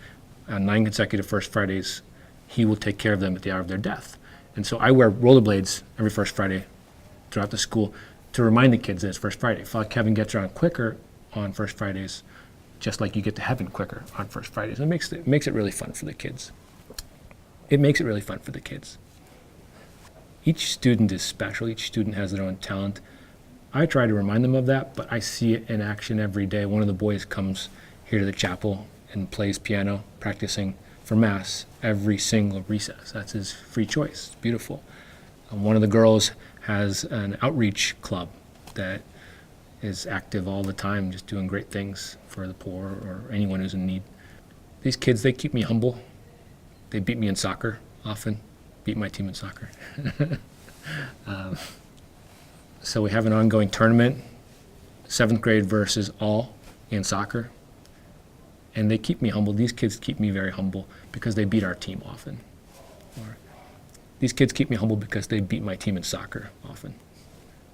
on 9 consecutive First Fridays, He will take care of them at the hour of their death. And so I wear rollerblades every First Friday throughout the school to remind the kids that it's First Friday. Father Kevin gets around quicker on First Fridays, just like you get to heaven quicker on First Fridays. It makes it really fun for the kids. It makes it really fun for the kids. Each student is special. Each student has their own talent. I try to remind them of that, but I see it in action every day. One of the boys comes here to the chapel and plays piano, practicing for Mass every single recess. That's his free choice. It's beautiful. One of the girls has an outreach club that is active all the time, just doing great things for the poor or anyone who's in need. These kids, they keep me humble. They beat me in soccer often, beat my team in soccer. So we have an ongoing tournament, 7th grade versus all in soccer. And they keep me humble. These kids keep me very humble because they beat our team often. Or these kids keep me humble because they beat my team in soccer often.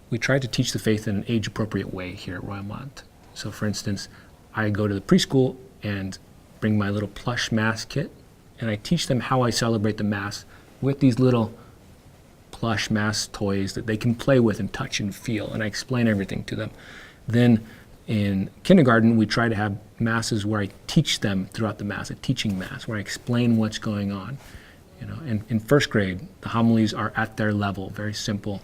We try to teach the faith in an age-appropriate way here at Royalmont. So for instance, I go to the preschool and bring my little plush Mass kit, and I teach them how I celebrate the Mass with these little plush Mass toys that they can play with and touch and feel, and I explain everything to them. Then in kindergarten, we try to have Masses where I teach them throughout the Mass, a teaching Mass, where I explain what's going on. And in 1st grade, the homilies are at their level, very simple.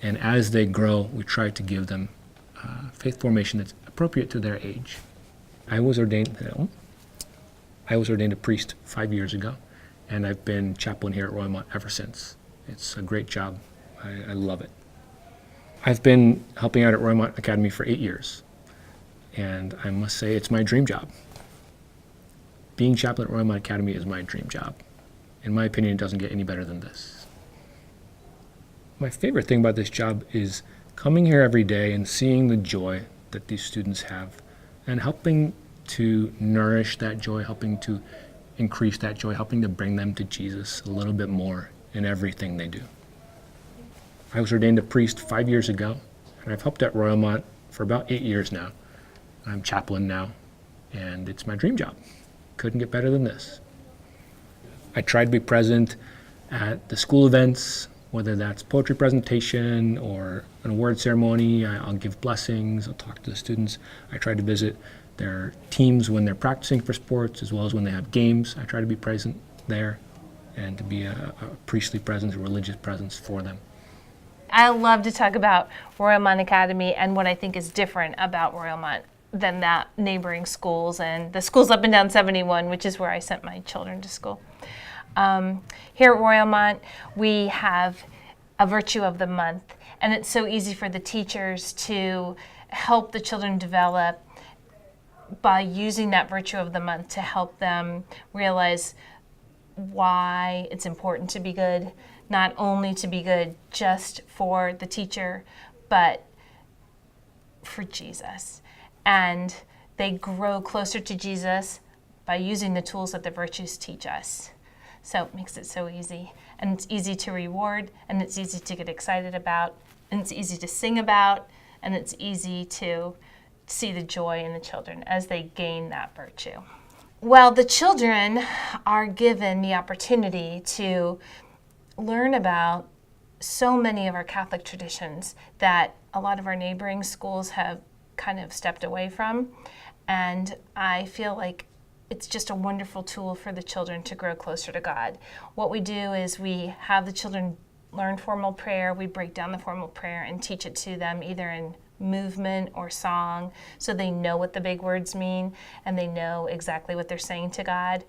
And as they grow, we try to give them faith formation that's appropriate to their age. I was ordained a priest 5 years ago, and I've been chaplain here at Royalmont ever since. It's a great job. I love it. I've been helping out at Royalmont Academy for 8 years, and I must say it's my dream job. Being chaplain at Royalmont Academy is my dream job. In my opinion, it doesn't get any better than this. My favorite thing about this job is coming here every day and seeing the joy that these students have and helping to nourish that joy, helping to increase that joy, helping to bring them to Jesus a little bit more in everything they do. I was ordained a priest 5 years ago, and I've helped at Royalmont for about 8 years now. I'm chaplain now, and it's my dream job. Couldn't get better than this. I try to be present at the school events, whether that's poetry presentation or an award ceremony. I'll give blessings, I'll talk to the students. I try to visit their teams when they're practicing for sports, as well as when they have games. I try to be present there and to be a priestly presence, a religious presence for them. I love to talk about Royalmont Academy and what I think is different about Royalmont than that neighboring schools and the schools up and down 71, which is where I sent my children to school. Here at Royalmont, we have a virtue of the month, and it's so easy for the teachers to help the children develop by using that virtue of the month to help them realize why it's important to be good, not only to be good just for the teacher, but for Jesus. And they grow closer to Jesus by using the tools that the virtues teach us. So it makes it so easy. And it's easy to reward, and it's easy to get excited about, and it's easy to sing about, and it's easy to see the joy in the children as they gain that virtue. Well, the children are given the opportunity to learn about so many of our Catholic traditions that a lot of our neighboring schools have kind of stepped away from. And I feel like it's just a wonderful tool for the children to grow closer to God. What we do is we have the children learn formal prayer, we break down the formal prayer and teach it to them either in movement or song, so they know what the big words mean and they know exactly what they're saying to God.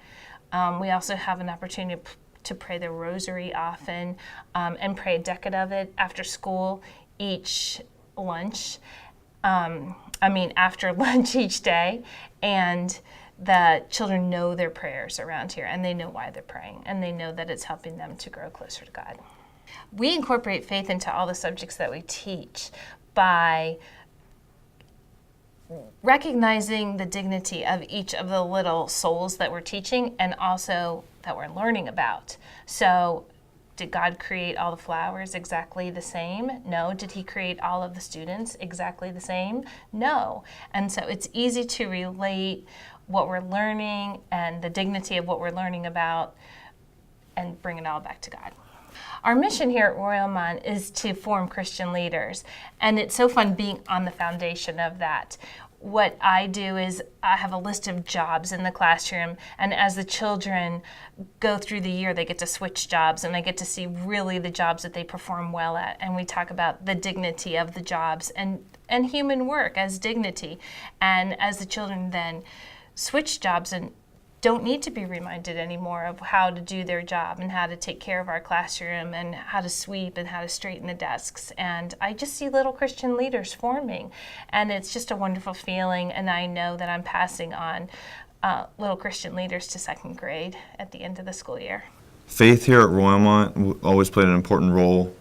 We also have an opportunity to pray the rosary often and pray a decade of it after school each lunch. After lunch each day, and the children know their prayers around here, and they know why they're praying, and they know that it's helping them to grow closer to God. We incorporate faith into all the subjects that we teach by recognizing the dignity of each of the little souls that we're teaching and also that we're learning about. So, did God create all the flowers exactly the same? No. Did he create all of the students exactly the same? No. And so it's easy to relate what we're learning and the dignity of what we're learning about and bring it all back to God. Our mission here at Royalmont is to form Christian leaders, and it's so fun being on the foundation of that. What I do is I have a list of jobs in the classroom, and as the children go through the year, they get to switch jobs, and I get to see really the jobs that they perform well at. And we talk about the dignity of the jobs and human work as dignity. And as the children then switch jobs and don't need to be reminded anymore of how to do their job and how to take care of our classroom and how to sweep and how to straighten the desks. And I just see little Christian leaders forming, and it's just a wonderful feeling, and I know that I'm passing on little Christian leaders to second grade at the end of the school year. Faith here at Royalmont always played an important role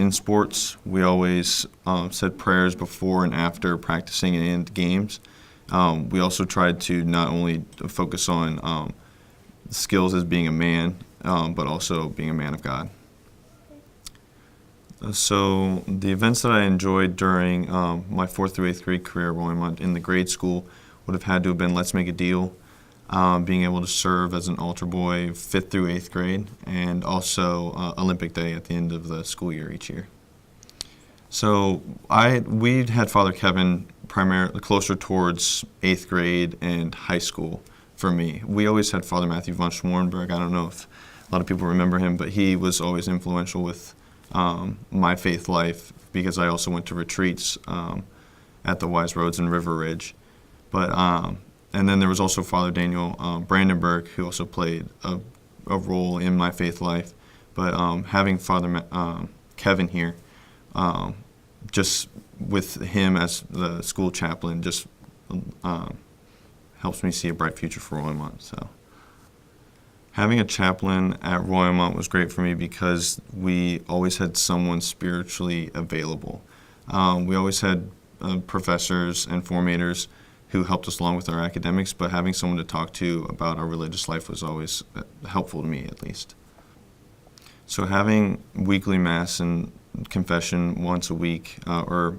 in sports. We always said prayers before and after practicing and games. We also tried to not only focus on skills as being a man, but also being a man of God. So the events that I enjoyed during my 4th through 8th grade career at Royalmont in the grade school would have had to have been Let's Make a Deal, being able to serve as an altar boy 5th through 8th grade, and also Olympic Day at the end of the school year each year. So we had Father Kevin primarily closer towards 8th grade and high school for me. We always had Father Matthew von Schwarnberg. I don't know if a lot of people remember him, but he was always influential with my faith life because I also went to retreats at the Wise Roads in River Ridge. But and then there was also Father Daniel Brandenburg, who also played a role in my faith life. But having Father Kevin here, just with him as the school chaplain, just helps me see a bright future for Royalmont. So having a chaplain at Royalmont was great for me because we always had someone spiritually available. We always had professors and formators who helped us along with our academics, but having someone to talk to about our religious life was always helpful to me, at least. So having weekly Mass and confession once a week or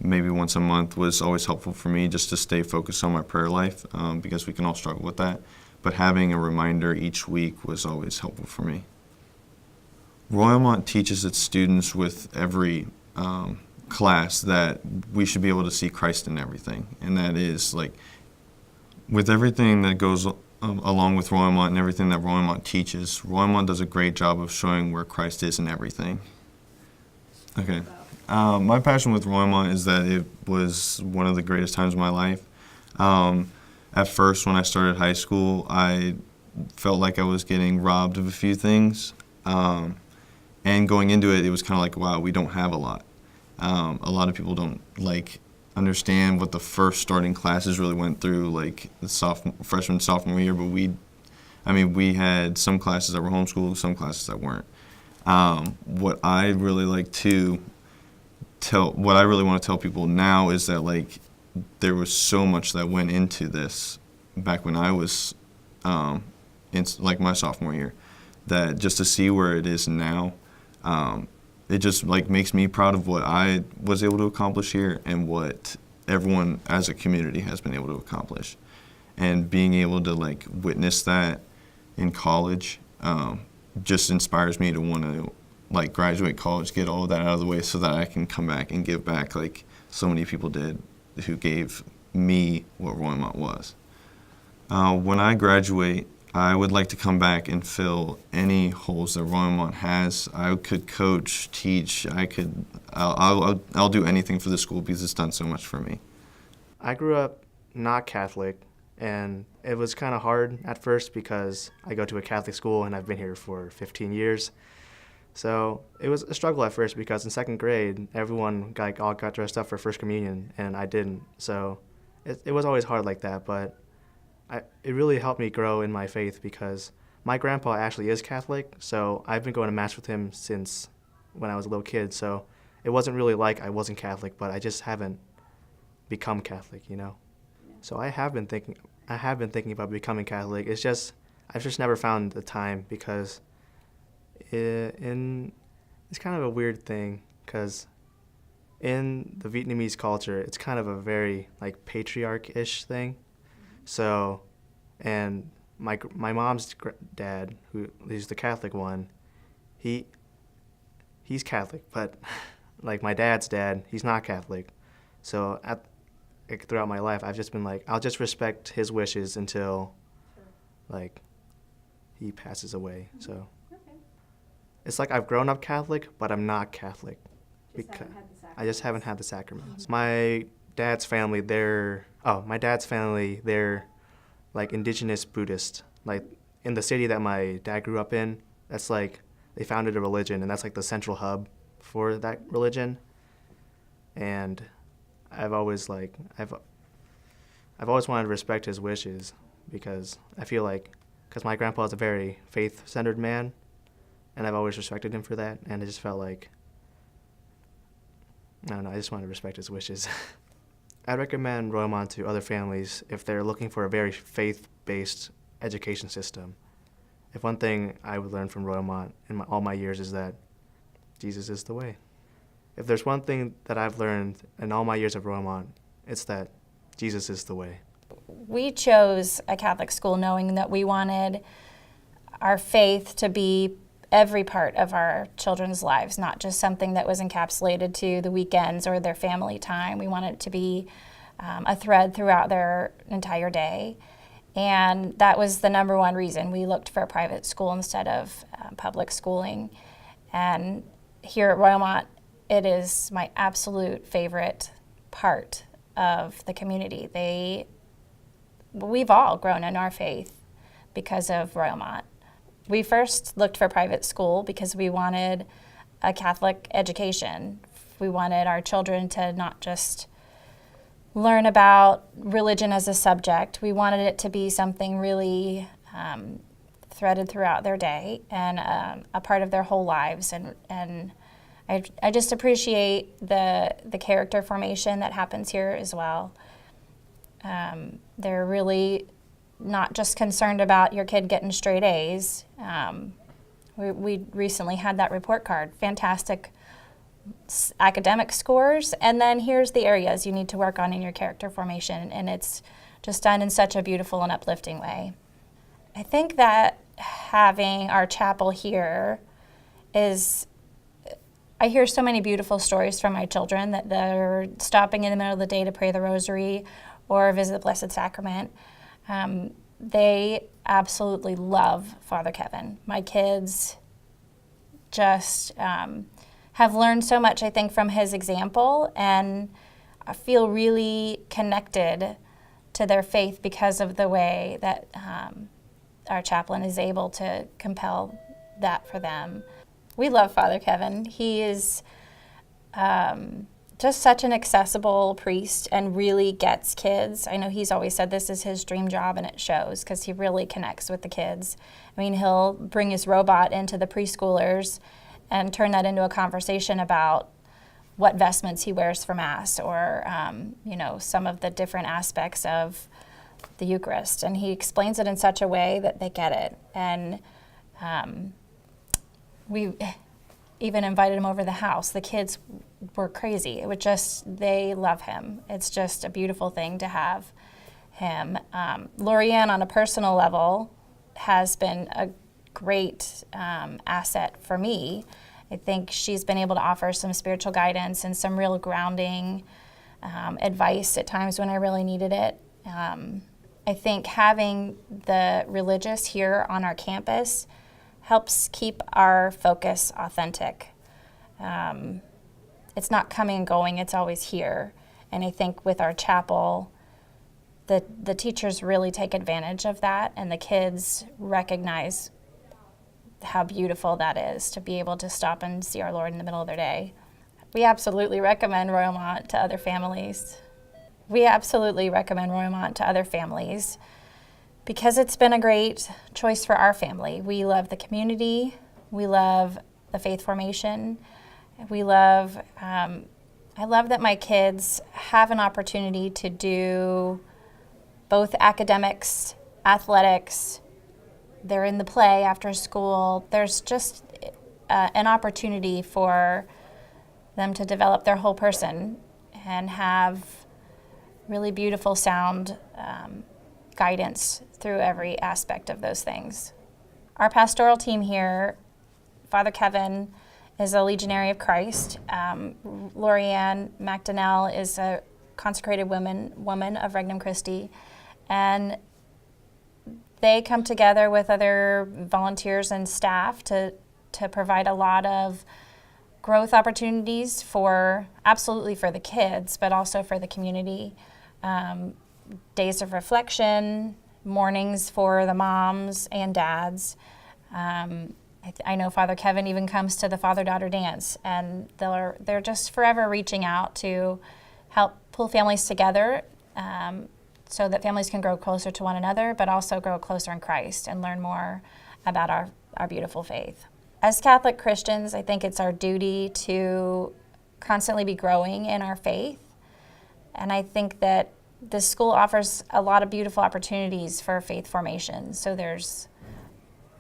maybe once a month was always helpful for me just to stay focused on my prayer life because we can all struggle with that. But having a reminder each week was always helpful for me. Royalmont teaches its students with every class that we should be able to see Christ in everything. And that is, like, with everything that goes along with Royalmont and everything that Royalmont teaches, Royalmont does a great job of showing where Christ is in everything. Okay. My passion with Royalmont is that it was one of the greatest times of my life. At first, when I started high school, I felt like I was getting robbed of a few things. And going into it, it was kind of like, wow, we don't have a lot. A lot of people don't understand what the first starting classes really went through, like the freshman, sophomore year. But we had some classes that were homeschooled, some classes that weren't. What I really want to tell people now is that there was so much that went into this back when I was in my sophomore year, that just to see where it is now. It just makes me proud of what I was able to accomplish here and what everyone as a community has been able to accomplish. And being able to witness that in college just inspires me to want to graduate college, get all of that out of the way so that I can come back and give back like so many people did who gave me what Royalmont was. When I graduate, I would like to come back and fill any holes that Royalmont has. I could coach, teach. I'll do anything for the school because it's done so much for me. I grew up not Catholic, and it was kind of hard at first because I go to a Catholic school and I've been here for 15 years. So it was a struggle at first because in second grade, everyone all got dressed up for First Communion, and I didn't. So it was always hard like that, but it really helped me grow in my faith because my grandpa actually is Catholic, so I've been going to Mass with him since when I was a little kid. So it wasn't really like I wasn't Catholic, but I just haven't become Catholic, So I have been thinking about becoming Catholic. It's just I've just never found the time because it's kind of a weird thing because in the Vietnamese culture, it's kind of a very patriarch-ish thing. So, and my mom's dad, who's the Catholic one, he's Catholic, but my dad's dad, he's not Catholic. So throughout my life, I've just been I'll just respect his wishes until he passes away. So it's I've grown up Catholic, but I'm not Catholic because I just haven't had the sacraments. My dad's family, they're indigenous Buddhist. like in the city that my dad grew up in, that's like they founded a religion, and that's like the central hub for that religion. And I've always wanted to respect his wishes, because I feel like, because my grandpa is a very faith-centered man, and I've always respected him for that, and I just felt like, I don't know, I just wanted to respect his wishes. I'd recommend Royalmont to other families if they're looking for a very faith-based education system. If one thing I would learn from Royalmont in all my years is that Jesus is the way. If there's one thing that I've learned in all my years of Royalmont, it's that Jesus is the way. We chose a Catholic school knowing that we wanted our faith to be every part of our children's lives, not just something that was encapsulated to the weekends or their family time. We wanted it to be a thread throughout their entire day. And that was the number one reason we looked for a private school instead of public schooling. And here at Royalmont, it is my absolute favorite part of the community. We've all grown in our faith because of Royalmont. We first looked for private school because we wanted a Catholic education. We wanted our children to not just learn about religion as a subject. We wanted it to be something really threaded throughout their day and a part of their whole lives. And I just appreciate the character formation that happens here as well. They're really not just concerned about your kid getting straight A's. We recently had that report card, fantastic academic scores, and then here's the areas you need to work on in your character formation, and it's just done in such a beautiful and uplifting way. I think that having our chapel here I hear so many beautiful stories from my children that they're stopping in the middle of the day to pray the rosary or visit the Blessed Sacrament. They absolutely love Father Kevin. My kids just have learned so much, I think, from his example, and I feel really connected to their faith because of the way that our chaplain is able to compel that for them. We love Father Kevin. He is just such an accessible priest and really gets kids. I know he's always said this is his dream job, and it shows because he really connects with the kids. I mean, he'll bring his robot into the preschoolers and turn that into a conversation about what vestments he wears for Mass or, some of the different aspects of the Eucharist. And he explains it in such a way that they get it. And we even invited him over to the house. The kids were crazy. It was just, they love him. It's just a beautiful thing to have him. Lorianne, on a personal level, has been a great asset for me. I think she's been able to offer some spiritual guidance and some real grounding advice at times when I really needed it. I think having the religious here on our campus helps keep our focus authentic. It's not coming and going, it's always here. And I think with our chapel, the teachers really take advantage of that, and the kids recognize how beautiful that is to be able to stop and see our Lord in the middle of their day. We absolutely recommend Royalmont to other families. Because it's been a great choice for our family. We love the community, we love the faith formation, I love that my kids have an opportunity to do both academics, athletics, they're in the play after school. There's just an opportunity for them to develop their whole person and have really beautiful sound guidance through every aspect of those things. Our pastoral team here, Father Kevin is a Legionary of Christ. Lorianne McDonnell is a consecrated woman of Regnum Christi. And they come together with other volunteers and staff to provide a lot of growth opportunities absolutely for the kids, but also for the community. Days of reflection, mornings for the moms and dads. I know Father Kevin even comes to the father-daughter dance, and they're just forever reaching out to help pull families together so that families can grow closer to one another, but also grow closer in Christ and learn more about our beautiful faith. As Catholic Christians, I think it's our duty to constantly be growing in our faith, and I think that the school offers a lot of beautiful opportunities for faith formation. So there's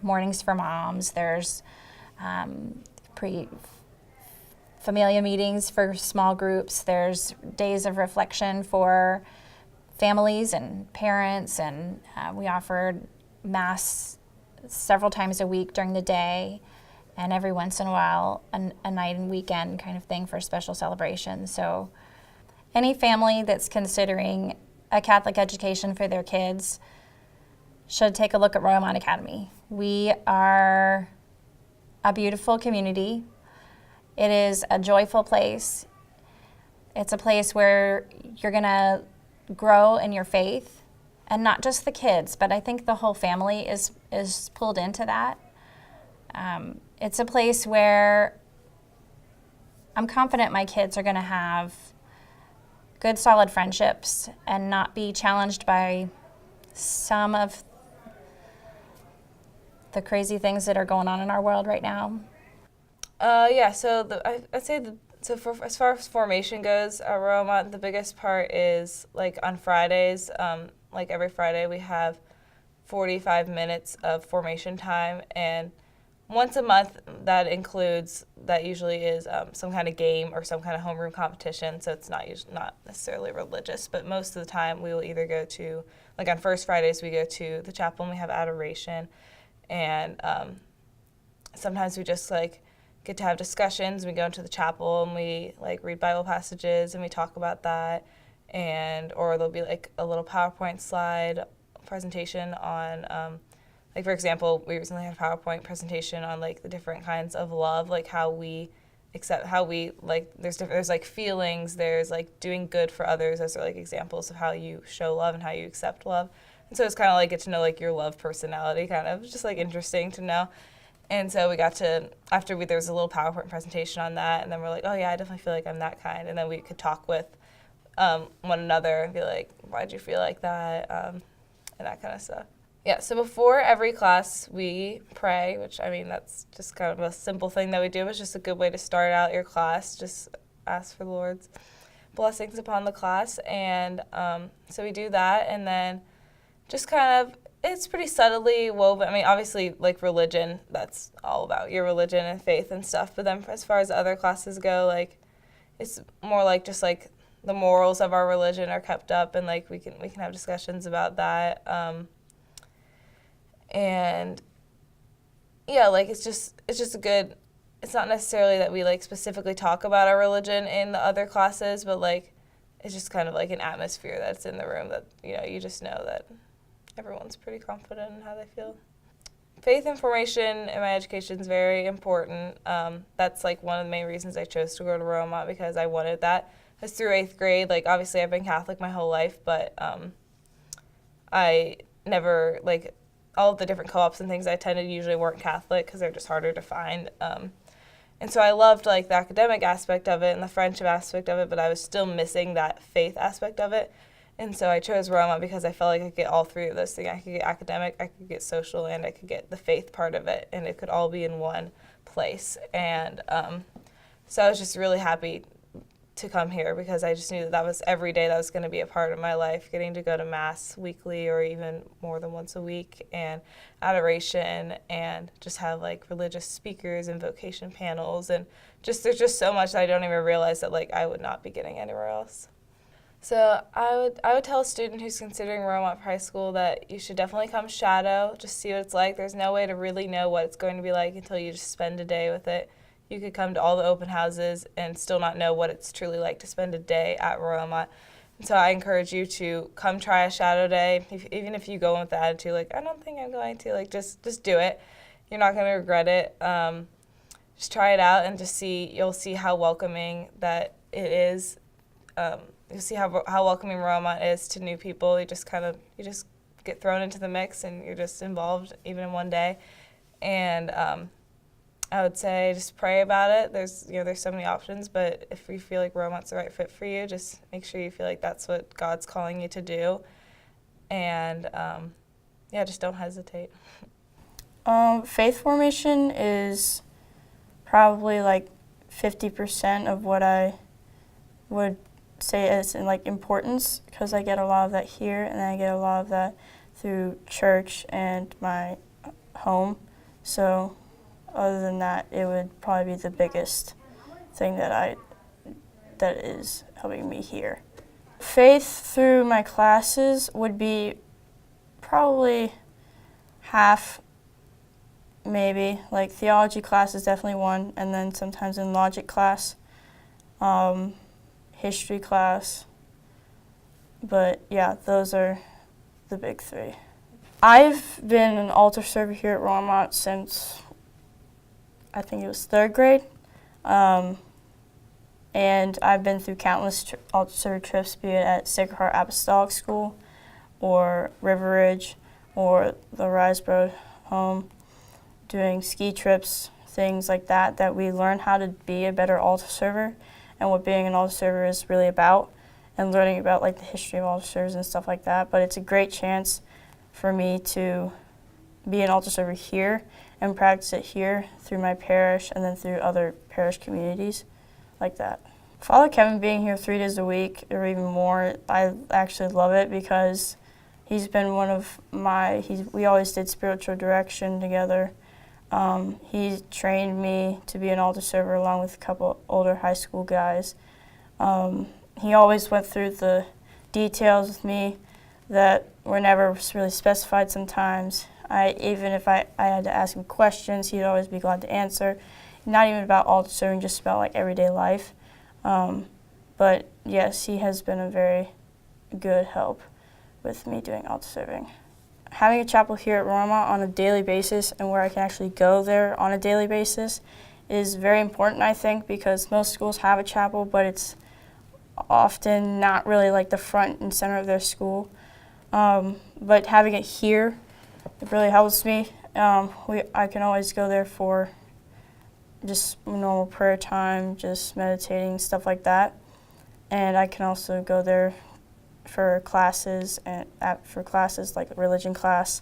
mornings for moms, there's familia meetings for small groups, there's days of reflection for families and parents, and we offered Mass several times a week during the day, and every once in a while a night and weekend kind of thing for special celebrations. So any family that's considering a Catholic education for their kids should take a look at Royalmont Academy. We are a beautiful community. It is a joyful place. It's a place where you're gonna grow in your faith, and not just the kids, but I think the whole family is pulled into that. It's a place where I'm confident my kids are gonna have good, solid friendships and not be challenged by some of the crazy things that are going on in our world right now. Yeah, so I'd say as far as formation goes at Royalmont, the biggest part is like on Fridays, like every Friday we have 45 minutes of formation time, and once a month that usually is some kind of game or some kind of homeroom competition, so it's not necessarily religious, but most of the time we will either go to, like on first Fridays we go to the chapel and we have adoration, and sometimes we just like get to have discussions. We go into the chapel and we like read Bible passages and we talk about that, or there'll be like a little PowerPoint slide presentation on like for example, we recently had a PowerPoint presentation on like the different kinds of love, like how we like there's like feelings, there's like doing good for others. Those are like examples of how you show love and how you accept love. And so it's kind of like get to know like your love personality, kind of just like interesting to know. And so we got to, there was a little PowerPoint presentation on that, and then we're like, oh yeah, I definitely feel like I'm that kind. And then we could talk with one another and be like, why'd you feel like that? And that kind of stuff. Yeah, so before every class we pray, which I mean, that's just kind of a simple thing that we do. It's just a good way to start out your class. Just ask for the Lord's blessings upon the class. And so we do that, and then just kind of, it's pretty subtly woven. I mean, obviously, like religion, that's all about your religion and faith and stuff. But then as far as other classes go, like, it's more like just like the morals of our religion are kept up, and like we can have discussions about that. And yeah, like it's just a good, it's not necessarily that we like specifically talk about our religion in the other classes, but like it's just kind of like an atmosphere that's in the room that, you know, you just know that everyone's pretty confident in how they feel. Faith and formation in my education is very important. That's like one of the main reasons I chose to go to Royalmont, because I wanted that. Because through 8th grade, like obviously I've been Catholic my whole life, but I never, like all of the different co-ops and things I attended usually weren't Catholic because they're just harder to find. And so I loved like the academic aspect of it and the friendship aspect of it, but I was still missing that faith aspect of it. And so I chose Royalmont because I felt like I could get all three of those things. I could get academic, I could get social, and I could get the faith part of it, and it could all be in one place. And so I was just really happy to come here because I just knew that that was every day that was going to be a part of my life, getting to go to Mass weekly or even more than once a week, and adoration, and just have like religious speakers and vocation panels, and just there's just so much that I don't even realize that like I would not be getting anywhere else. So I would tell a student who's considering Royalmont for high school that you should definitely come shadow, just see what it's like. There's no way to really know what it's going to be like until you just spend a day with it. You could come to all the open houses and still not know what it's truly like to spend a day at Royalmont. And so I encourage you to come try a shadow day, even if you go in with the attitude like, I don't think I'm going to, like just do it. You're not going to regret it. Just try it out and just you'll see how welcoming that it is. You'll see how welcoming Royalmont is to new people. You just get thrown into the mix and you're just involved even in one day. And I would say just pray about it. There's so many options, but if you feel like Royalmont's the right fit for you, just make sure you feel like that's what God's calling you to do. And just don't hesitate. Faith formation is probably like 50% of what I would say is in like importance, because I get a lot of that here, and then I get a lot of that through church and my home. So other than that, it would probably be the biggest thing that is helping me here. Faith through my classes would be probably half, maybe. Like theology class is definitely one, and then sometimes in logic class, history class. But yeah, those are the big three. I've been an altar server here at Royalmont since I think it was 3rd grade. And I've been through countless altar server trips, be it at Sacred Heart Apostolic School or River Ridge or the Riseborough home, doing ski trips, things like that, that we learn how to be a better altar server and what being an altar server is really about, and learning about like the history of altar servers and stuff like that. But it's a great chance for me to be an altar server here and practice it here through my parish and then through other parish communities like that. Father Kevin being here 3 days a week or even more, I actually love it because he's been one of we always did spiritual direction together. He trained me to be an altar server along with a couple older high school guys. He always went through the details with me that were never really specified sometimes. Even if I had to ask him questions, he'd always be glad to answer. Not even about altar serving, just about like everyday life. But yes, he has been a very good help with me doing altar serving. Having a chapel here at Royalmont on a daily basis and where I can actually go there on a daily basis is very important, I think, because most schools have a chapel, but it's often not really like the front and center of their school. But having it here, it really helps me. I can always go there for just normal prayer time, just meditating, stuff like that. And I can also go there for classes like religion class,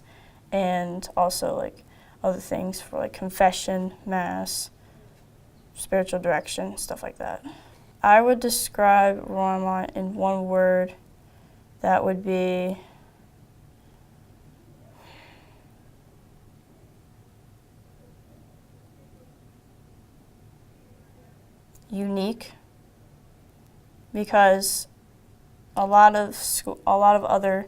and also like other things for like confession, mass, spiritual direction, stuff like that. I would describe Royalmont in one word. That would be unique, because a lot of other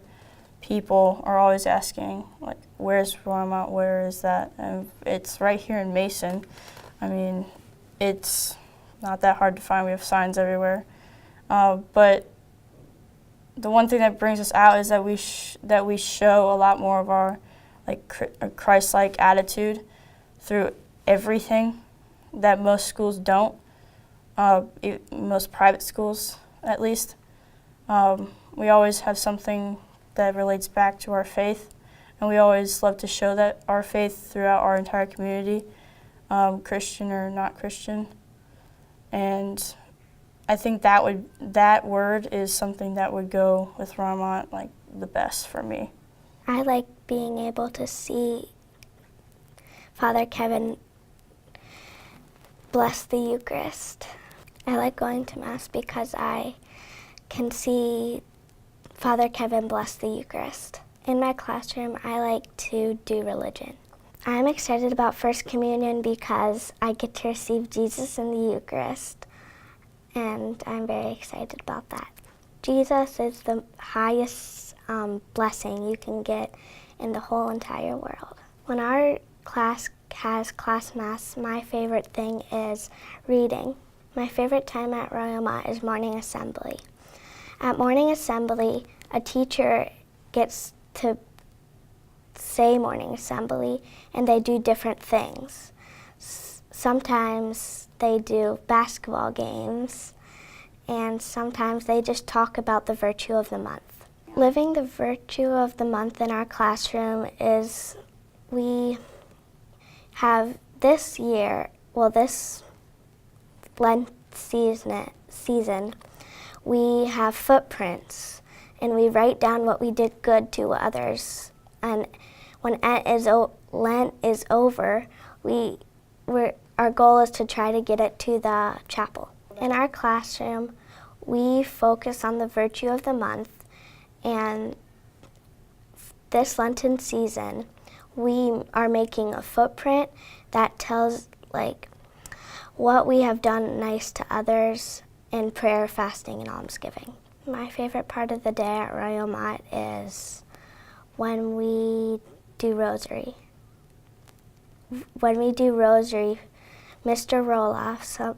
people are always asking, like, where's Royalmont, where is that? And it's right here in Mason. I mean, it's not that hard to find. We have signs everywhere. But the one thing that brings us out is that we show a lot more of our Christ-like attitude through everything that most schools don't. Most private schools, at least. We always have something that relates back to our faith, and we always love to show that our faith throughout our entire community, Christian or not Christian. And I think that word is something that would go with Royalmont like the best for me. I like being able to see Father Kevin bless the Eucharist. I like going to Mass because I can see Father Kevin bless the Eucharist. In my classroom, I like to do religion. I'm excited about First Communion because I get to receive Jesus in the Eucharist, and I'm very excited about that. Jesus is the highest blessing you can get in the whole entire world. When our class has class Mass, my favorite thing is reading. My favorite time at Royalmont is morning assembly. At morning assembly, a teacher gets to say morning assembly, and they do different things. Sometimes they do basketball games, and sometimes they just talk about the virtue of the month. Living the virtue of the month in our classroom is we have this year, this Lent season, we have footprints and we write down what we did good to others. And when Lent is over, our goal is to try to get it to the chapel. In our classroom, we focus on the virtue of the month, and this Lenten season, we are making a footprint that tells what we have done nice to others in prayer, fasting, and almsgiving. My favorite part of the day at Royal-Mott is when we do rosary. When we do rosary, Mr. Roloff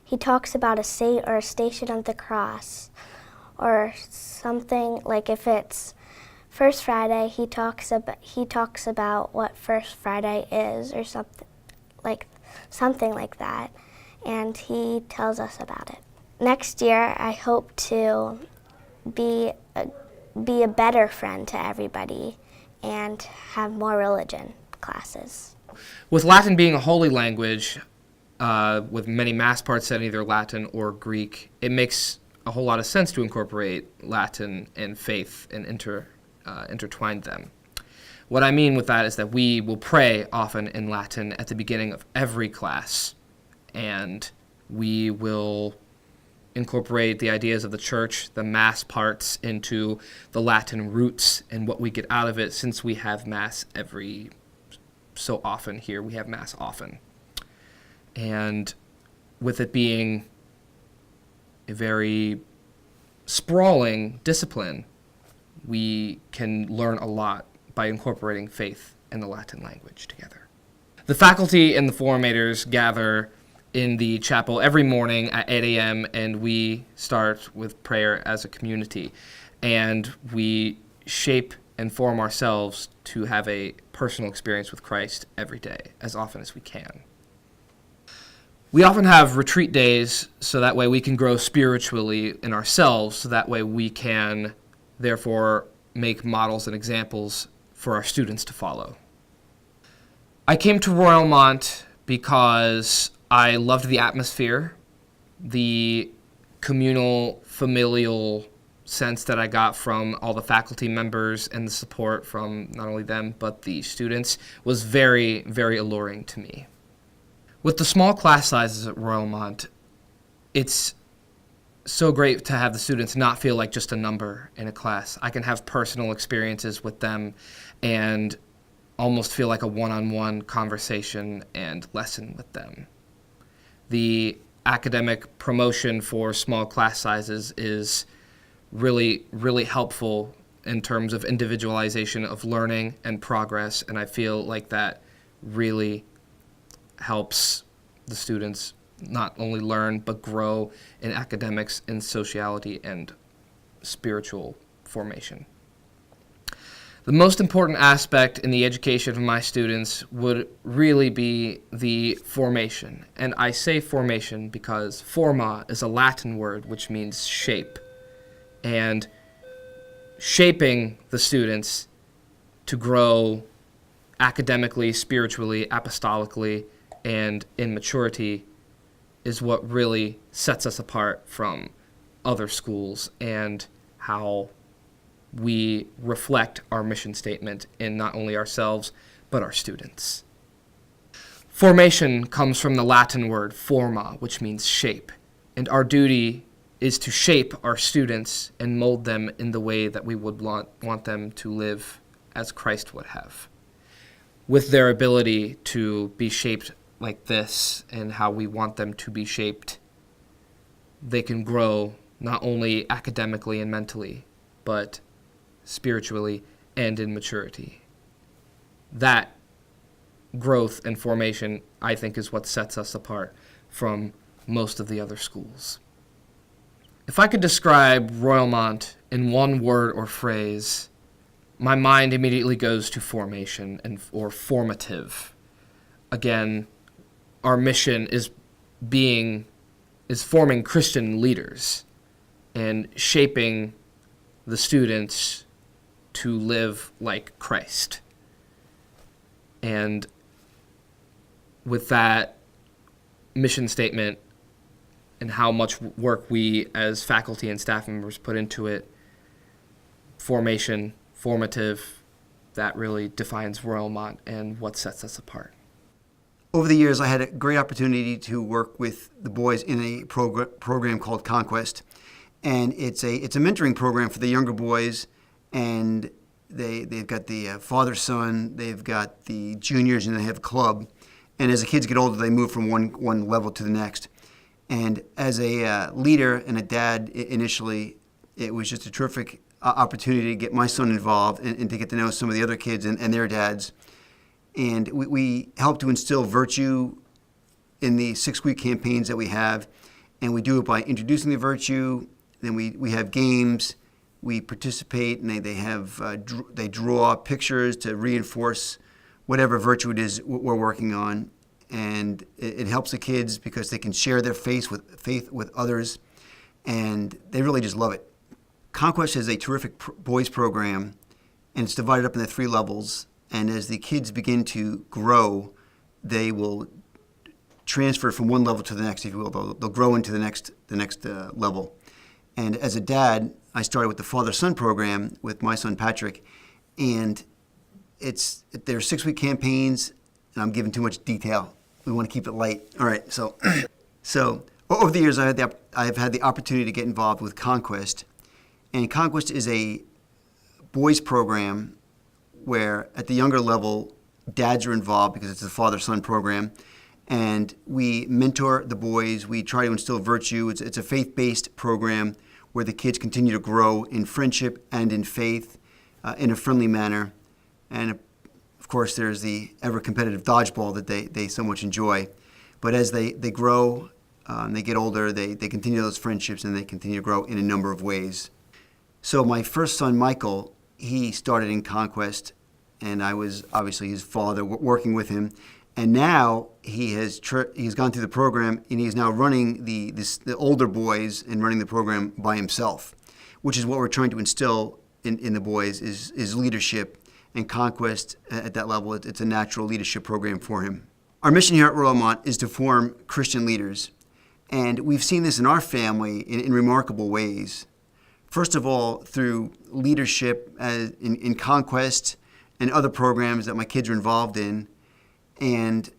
he talks about a saint or a station of the cross, or something like if it's First Friday, he talks about what First Friday is, or something like that, and he tells us about it. Next year, I hope to be a better friend to everybody and have more religion classes. With Latin being a holy language, with many mass parts set in either Latin or Greek, it makes a whole lot of sense to incorporate Latin and faith and intertwine them. What I mean with that is that we will pray often in Latin at the beginning of every class, and we will incorporate the ideas of the church, the mass parts, into the Latin roots and what we get out of it, since we have mass every so often here. We have mass often. And with it being a very sprawling discipline, we can learn a lot by incorporating faith and the Latin language together. The faculty and the formators gather in the chapel every morning at 8 a.m. and we start with prayer as a community. And we shape and form ourselves to have a personal experience with Christ every day, as often as we can. We often have retreat days so that way we can grow spiritually in ourselves, so that way we can therefore make models and examples for our students to follow. I came to Royal-Mott because I loved the atmosphere, the communal, familial sense that I got from all the faculty members, and the support from not only them but the students was very, very alluring to me. With the small class sizes at Royal-Mott, it's so great to have the students not feel like just a number in a class. I can have personal experiences with them and almost feel like a one-on-one conversation and lesson with them. The academic promotion for small class sizes is really, really helpful in terms of individualization of learning and progress, and I feel like that really helps the students not only learn but grow in academics and sociality and spiritual formation. The most important aspect in the education of my students would really be the formation. And I say formation because forma is a Latin word which means shape. And shaping the students to grow academically, spiritually, apostolically, and in maturity is what really sets us apart from other schools and how we reflect our mission statement in not only ourselves, but our students. Formation comes from the Latin word forma, which means shape, and our duty is to shape our students and mold them in the way that we would want them to live as Christ would have. With their ability to be shaped like this and how we want them to be shaped, they can grow not only academically and mentally, but spiritually and in maturity. That growth and formation, I think, is what sets us apart from most of the other schools. If I could describe Royal-Mott in one word or phrase, my mind immediately goes to formation or formative. Again, our mission is forming Christian leaders, and shaping the students to live like Christ. And with that mission statement and how much work we as faculty and staff members put into it, formative, that really defines Royalmont and what sets us apart. Over the years, I had a great opportunity to work with the boys in a program called Conquest. And it's a mentoring program for the younger boys, and they've got the father-son, they've got the juniors, and they have club. And as the kids get older, they move from one level to the next. And as a leader and a dad initially, it was just a terrific opportunity to get my son involved and to get to know some of the other kids and their dads. And we help to instill virtue in the 6-week campaigns that we have. And we do it by introducing the virtue. Then we have games. We participate, and they draw pictures to reinforce whatever virtue it is we're working on. And it helps the kids because they can share their faith with others, and they really just love it. Conquest is a terrific boys program, and it's divided up into 3 levels. And as the kids begin to grow, they will transfer from one level to the next, if you will. They'll grow into the next level. And as a dad, I started with the father-son program with my son Patrick, and they're 6-week campaigns, and I'm giving too much detail. We want to keep it light. All right, so over the years, I've had the opportunity to get involved with Conquest, and Conquest is a boys program where at the younger level, dads are involved because it's a father-son program, and we mentor the boys. We try to instill virtue. It's a faith-based program where the kids continue to grow in friendship and in faith in a friendly manner. And of course, there's the ever-competitive dodgeball that they so much enjoy. But as they grow and they get older, they continue those friendships and they continue to grow in a number of ways. So my first son, Michael, he started in Conquest, and I was obviously his father working with him. And now he's gone through the program, and he's now running the older boys and running the program by himself, which is what we're trying to instill in the boys is leadership. And Conquest at that level, it's a natural leadership program for him. Our mission here at Royalmont is to form Christian leaders. And we've seen this in our family in remarkable ways. First of all, through leadership in Conquest and other programs that my kids are involved in, and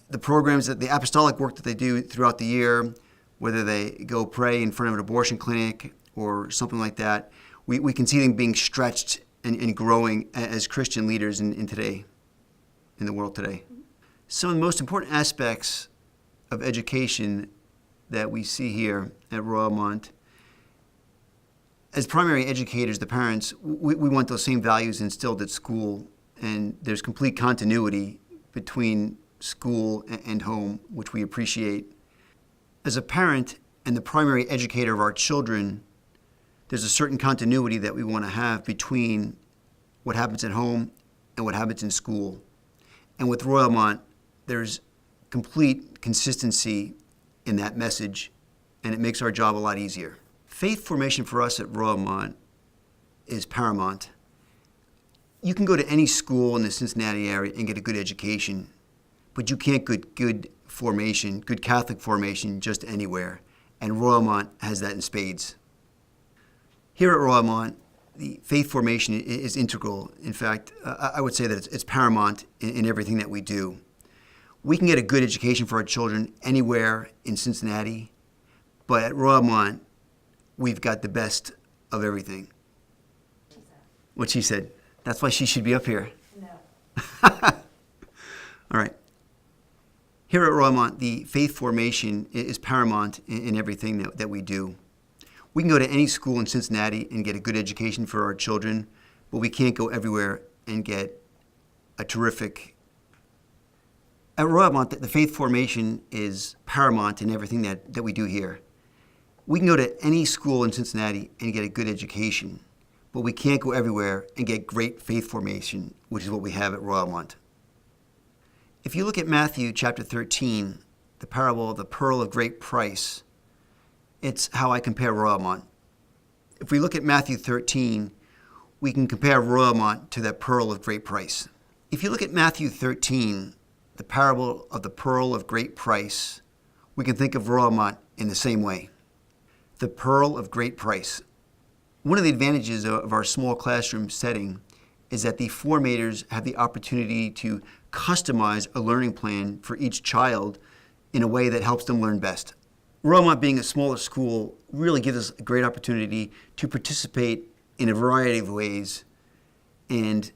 the programs the apostolic work that they do throughout the year, whether they go pray in front of an abortion clinic or something like that, we can see them being stretched and growing as Christian leaders in the world today. Some of the most important aspects of education that we see here at Royalmont, as primary educators, the parents, we want those same values instilled at school, and there's complete continuity between school and home, which we appreciate. As a parent and the primary educator of our children, there's a certain continuity that we want to have between what happens at home and what happens in school. And with Royalmont, there's complete consistency in that message, and it makes our job a lot easier. Faith formation for us at Royalmont is paramount. You can go to any school in the Cincinnati area and get a good education, but you can't get good formation, good Catholic formation just anywhere. And Royalmont has that in spades. Here at Royalmont, the faith formation is integral. In fact, I would say that it's paramount in everything that we do. We can get a good education for our children anywhere in Cincinnati, but at Royalmont, we've got the best of everything. What she said. That's why she should be up here. No. All right. Here at Royalmont, the faith formation is paramount in everything that we do. We can go to any school in Cincinnati and get a good education for our children, but we can't go everywhere and get a terrific. At Royalmont, the faith formation is paramount in everything that we do here. We can go to any school in Cincinnati and get a good education, but we can't go everywhere and get great faith formation, which is what we have at Royalmont. If you look at Matthew chapter 13, the parable of the pearl of great price, it's how I compare Royalmont. if we look at Matthew 13, we can compare Royalmont to that pearl of great price. If you look at Matthew 13, the parable of the pearl of great price, we can think of Royalmont in the same way. The pearl of great price. One of the advantages of our small classroom setting is that the formators have the opportunity to customize a learning plan for each child in a way that helps them learn best. Royalmont, being a smaller school, really gives us a great opportunity to participate in a variety of ways and